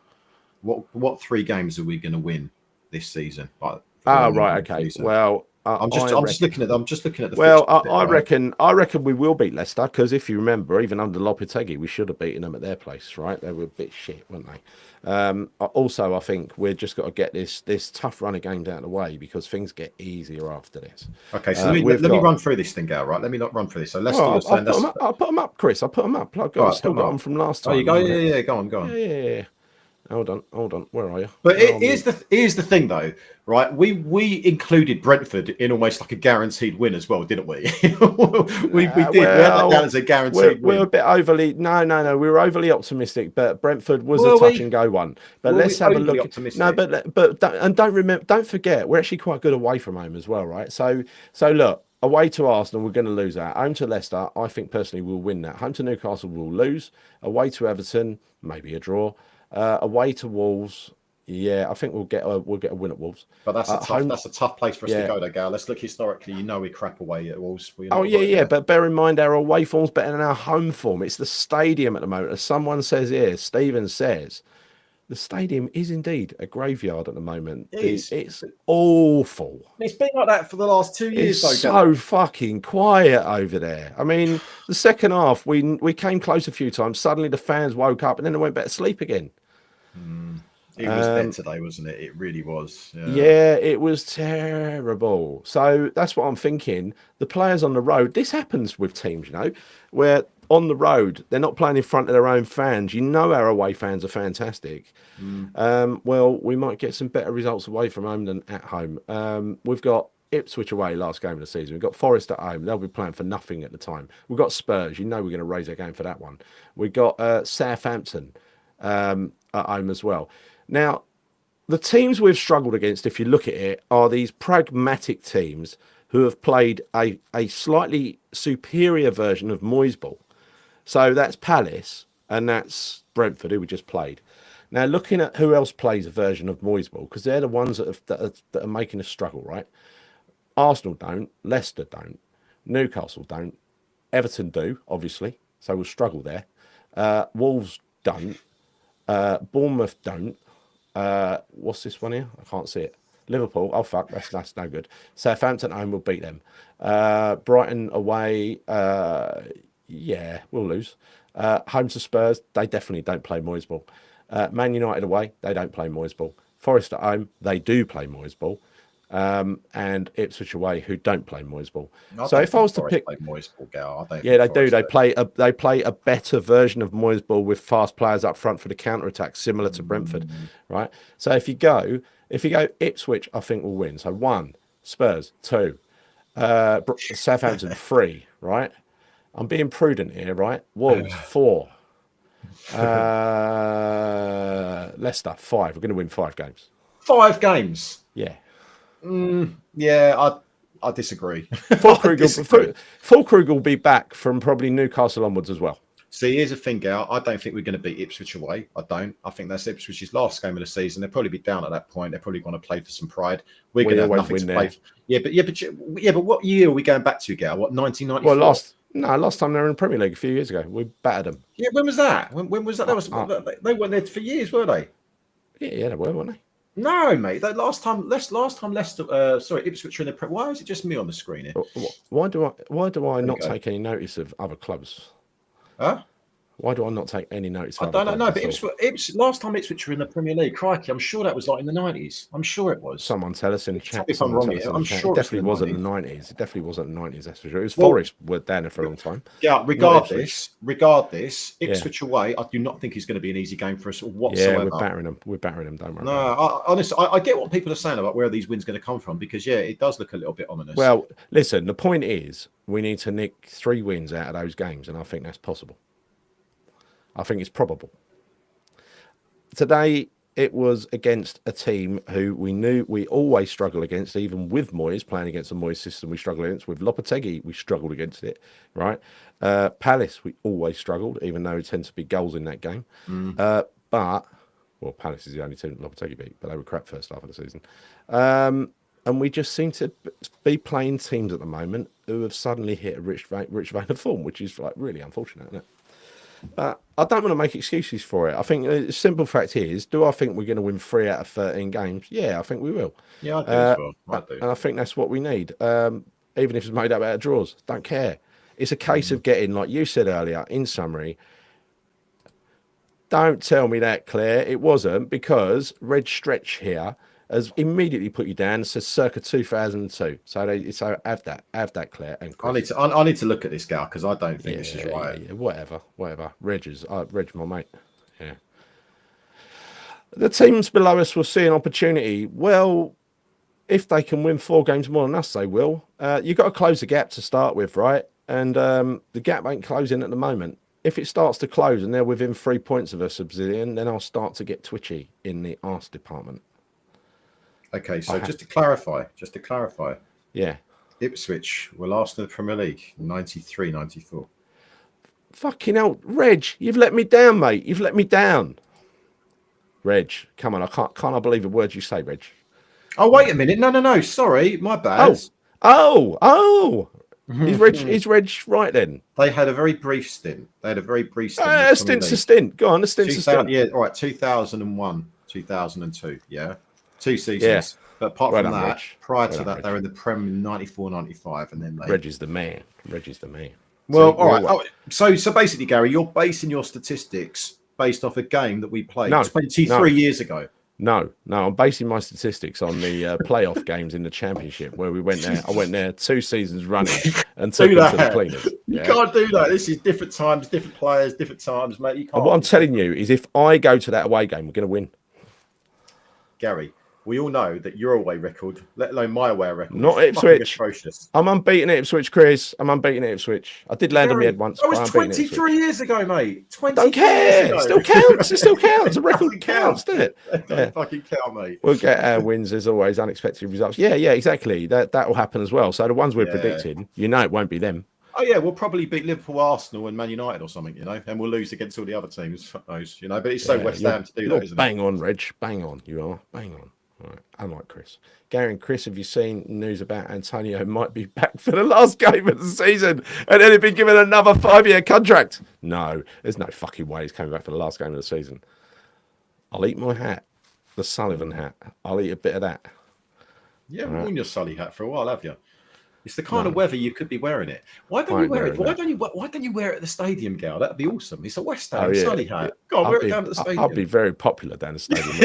What 3 games are we going to win this season? Like, for the Right, remainder of the okay. season? Well, I'm I just reckon. looking at. I'm just looking at the Well, fixture. Right? I reckon we will beat Leicester because if you remember, even under Lopetegui, we should have beaten them at their place, right? They were a bit shit, weren't they? Also, I think we've just got to get this tough run of games out of the way because things get easier after this. Okay, so let me run through this thing, Gal. Right, let me not run through this. So Leicester, you're saying that's I'll put them up, Chris. I'll put them up. I've all right. still Put 'em got them up. from last Oh, time. you go. Yeah. Go on. Yeah. Hold on. Where are you? But here's the thing, though, right? We included Brentford in almost like a guaranteed win as well, didn't we? we did. We had that down as a guaranteed we're win. a bit overly. No. We were overly optimistic, but Brentford was Were a touch we? and go one. But Were we let's have a overly look. optimistic? No, don't forget, we're actually quite good away from home as well, right? So look. Away to Arsenal, we're going to lose that. Home to Leicester, I think personally we'll win that. Home to Newcastle, we'll lose. Away to Everton, maybe a draw. Away to Wolves, yeah, I think we'll get a win at Wolves. But that's a tough place for us to Yeah. go, though, Gal. Let's look historically. You know we crap away at Wolves. Oh yeah. But bear in mind our away form's better than our home form. It's the stadium at the moment, as someone says here. Stephen says the stadium is indeed a graveyard at the moment. It's awful. It's been like that for the last 2 years, It's though, Gal. so fucking quiet over there. I mean, the second half we came close a few times. Suddenly the fans woke up and then they went back to sleep again. It was dead today, wasn't it? It really was. Yeah, it was terrible. So that's what I'm thinking. The players on the road, this happens with teams, where on the road, they're not playing in front of their own fans. Our away fans are fantastic. Well, we might get some better results away from home than at home. We've got Ipswich away last game of the season. We've got Forest at home. They'll be playing for nothing at the time. We've got Spurs. We're going to raise our game for that one. We've got Southampton at home as well. Now, the teams we've struggled against, if you look at it, are these pragmatic teams who have played a slightly superior version of Moyes ball. So that's Palace and that's Brentford, who we just played. Now, looking at who else plays a version of Moyes ball, because they're the ones that are making us struggle, right? Arsenal don't, Leicester don't, Newcastle don't, Everton do, obviously, so we'll struggle there. Wolves don't. Bournemouth don't. What's this one here? I can't see it. Liverpool. Oh fuck, that's no good. Southampton home will beat them. Brighton away. Yeah, we'll lose. Home to Spurs. They definitely don't play Moyes ball. Man United away. They don't play Moyes ball. Forest at home. They do play Moyes ball. And Ipswich away, who don't play Moyes ball. So if I was to pick, Moyes ball, Gal, yeah, they do. They play a better version of Moyes ball with fast players up front for the counter attack, similar to Brentford, right? So if you go Ipswich, I think will win. So 1, Spurs 2, Southampton 3, right? I'm being prudent here, right? Wolves 4, Leicester 5. We're going to win 5 games. 5 games. Yeah. Yeah, I disagree. Fulkrug will be back from probably Newcastle onwards as well. See, here's the thing, Gal. I don't think we're going to beat Ipswich away. I don't. I think that's Ipswich's last game of the season. They'll probably be down at that point. They're probably going to play for some pride. We're going to have nothing to play for. Yeah, but what year are we going back to, Gal? What, 1994? Well, last time they were in the Premier League a few years ago. We battered them. Yeah, when was that? When was that? They weren't there for years, were they? Yeah, they were, weren't they? No, mate. That last time Leicester. Sorry, Ipswich are in the. Why is it just me on the screen here? Why do I not take any notice of other clubs? Huh? Why do I not take any notice of I don't know, but last time Ipswich were in the Premier League, crikey, I'm sure that was like in the 90s. I'm sure it was. Someone tell us in the chat. If I'm wrong here, I'm sure it definitely wasn't the 90s. It definitely wasn't the 90s, that's for sure. It was Forest were down there for a long time. Yeah, regardless, Ipswich away, I do not think it's going to be an easy game for us whatsoever. Yeah, we're battering them, don't worry. No, honestly, I get what people are saying about where these wins going to come from because, yeah, it does look a little bit ominous. Well, listen, the point is we need to nick 3 wins out of those games, and I think that's possible. I think it's probable. Today, it was against a team who we knew we always struggle against, even with Moyes, playing against the Moyes system we struggle against. With Lopetegui, we struggled against it, right? Palace, we always struggled, even though it tends to be goals in that game. But, well, Palace is the only team that Lopetegui beat, but they were crap first half of the season. And we just seem to be playing teams at the moment who have suddenly hit a rich vein of form, which is like really unfortunate, isn't it? But I don't want to make excuses for it. I think the simple fact is, do I think we're going to win 3 out of 13 games? Yeah, I think we will. Yeah, I do as well. I do. And I think that's what we need. Even if it's made up out of draws, don't care. It's a case of getting, like you said earlier, in summary, don't tell me that, Claire. It wasn't, because Red Stretch here has immediately put you down and says circa 2002. So have that, Claire. And Chris. I need to look at this, Gal, because I don't think this is right. Yeah, whatever. Reg, my mate. Yeah. The teams below us will see an opportunity. Well, if they can win 4 games more than us, they will. You've got to close the gap to start with, right? And the gap ain't closing at the moment. If it starts to close and they're within 3 points of us, Obsidian, then I'll start to get twitchy in the arse department. Okay, so just to clarify, yeah, Ipswich were last in the Premier League, 93-94. Fucking hell, Reg, you've let me down, mate. You've let me down. Reg, come on, I can't believe a word you say, Reg. Oh, wait a minute. No, sorry, my bad. Oh. Is Reg right then? They had a very brief stint. A stint's a stint. Go on, a stint's a stint. Yeah, all right, 2001, 2002, yeah. 2 seasons. Yeah. But apart from that, Reg. Prior to that, they were in the Prem 94-95, and then they... Reg is the man. Well, all right. So basically, Gary, you're basing your statistics based off a game that we played 23 years ago. No, I'm basing my statistics on the playoff games in the Championship where we went there. I went there 2 seasons running and took them to the cleaners. You can't do that. This is different times, different players, different times, mate. You can't. And what I'm telling you is, if I go to that away game, we're going to win. Gary, we all know that your away record, let alone my away record, not Ipswich. Atrocious. I'm unbeaten at Ipswich, Chris. I'm unbeaten at Ipswich. I did land on my head once. That was 23 years ago, mate. 23 Don't care. It still counts. It still counts. The record counts, doesn't it? Don't fucking count, mate. We'll get our wins as always, unexpected results. Yeah, exactly. That will happen as well. So the ones we're predicting, it won't be them. Oh yeah, we'll probably beat Liverpool, Arsenal, and Man United or something, and we'll lose against all the other teams. Fuck knows, but it's so West Ham to do that, isn't it? Bang on, Reg. Bang on. You are bang on. Right, unlike Chris. Gary and Chris, have you seen news about Antonio might be back for the last game of the season and then he'd be given another 5-year contract? No, there's no fucking way he's coming back for the last game of the season. I'll eat my hat, the Sullivan hat. I'll eat a bit of that. You haven't worn your Sully hat for a while, have you? It's the kind of weather you could be wearing it. Why don't you wear it? Why don't you wear it at the stadium, Gal? That'd be awesome. It's a West Ham Sully hat. Go on, wear it down at the stadium. I'd be very popular down the stadium.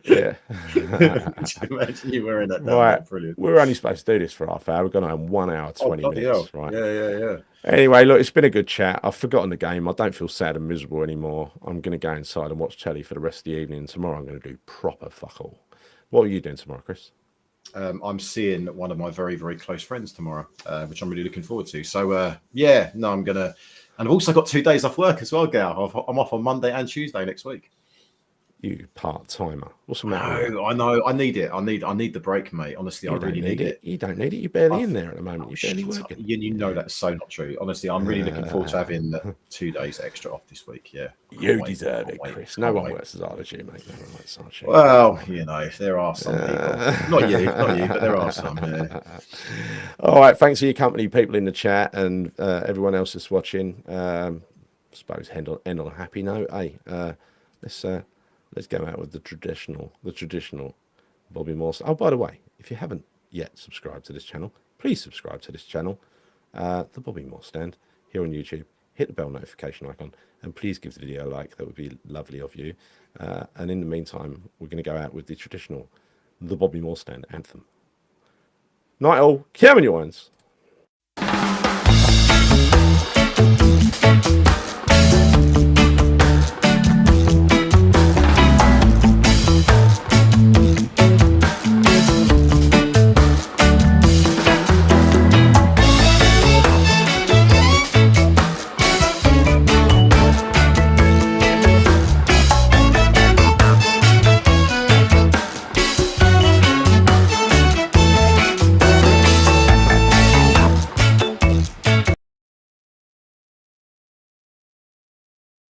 Yeah. Imagine you wearing that. Right. Brilliant. We're only supposed to do this for half hour. We're going to have 1 hour, 20 minutes. Right. Yeah. Anyway, look, it's been a good chat. I've forgotten the game. I don't feel sad and miserable anymore. I'm going to go inside and watch telly for the rest of the evening. Tomorrow I'm going to do proper fuck all. What are you doing tomorrow, Chris? I'm seeing one of my very, very close friends tomorrow, which I'm really looking forward to. So, I'm going to... And I've also got 2 days off work as well, Gal. I'm off on Monday and Tuesday next week. You part-timer. What's the matter? No, I know. I need it. I need the break, mate. Honestly, I really need it. You don't need it. You're barely in there at the moment. You're barely working. You know that's so not true. Honestly, I'm really looking forward to having 2 days extra off this week. Yeah. You deserve it, Chris. No one works as hard as you, mate. No one works as hard as you. Well, there are some people. Not you, but there are some. Yeah. All right. Thanks for your company, people in the chat, and everyone else that's watching. I suppose end on a happy note. Hey, let's go out with the traditional Bobby Morse. Oh, by the way, if you haven't yet subscribed to this channel, please subscribe to this channel, the Bobby Morse Stand, here on YouTube. Hit the bell notification icon, and please give the video a like. That would be lovely of you. And in the meantime, we're going to go out with the traditional, the Bobby Morse Stand anthem. Night all, come on, you ones.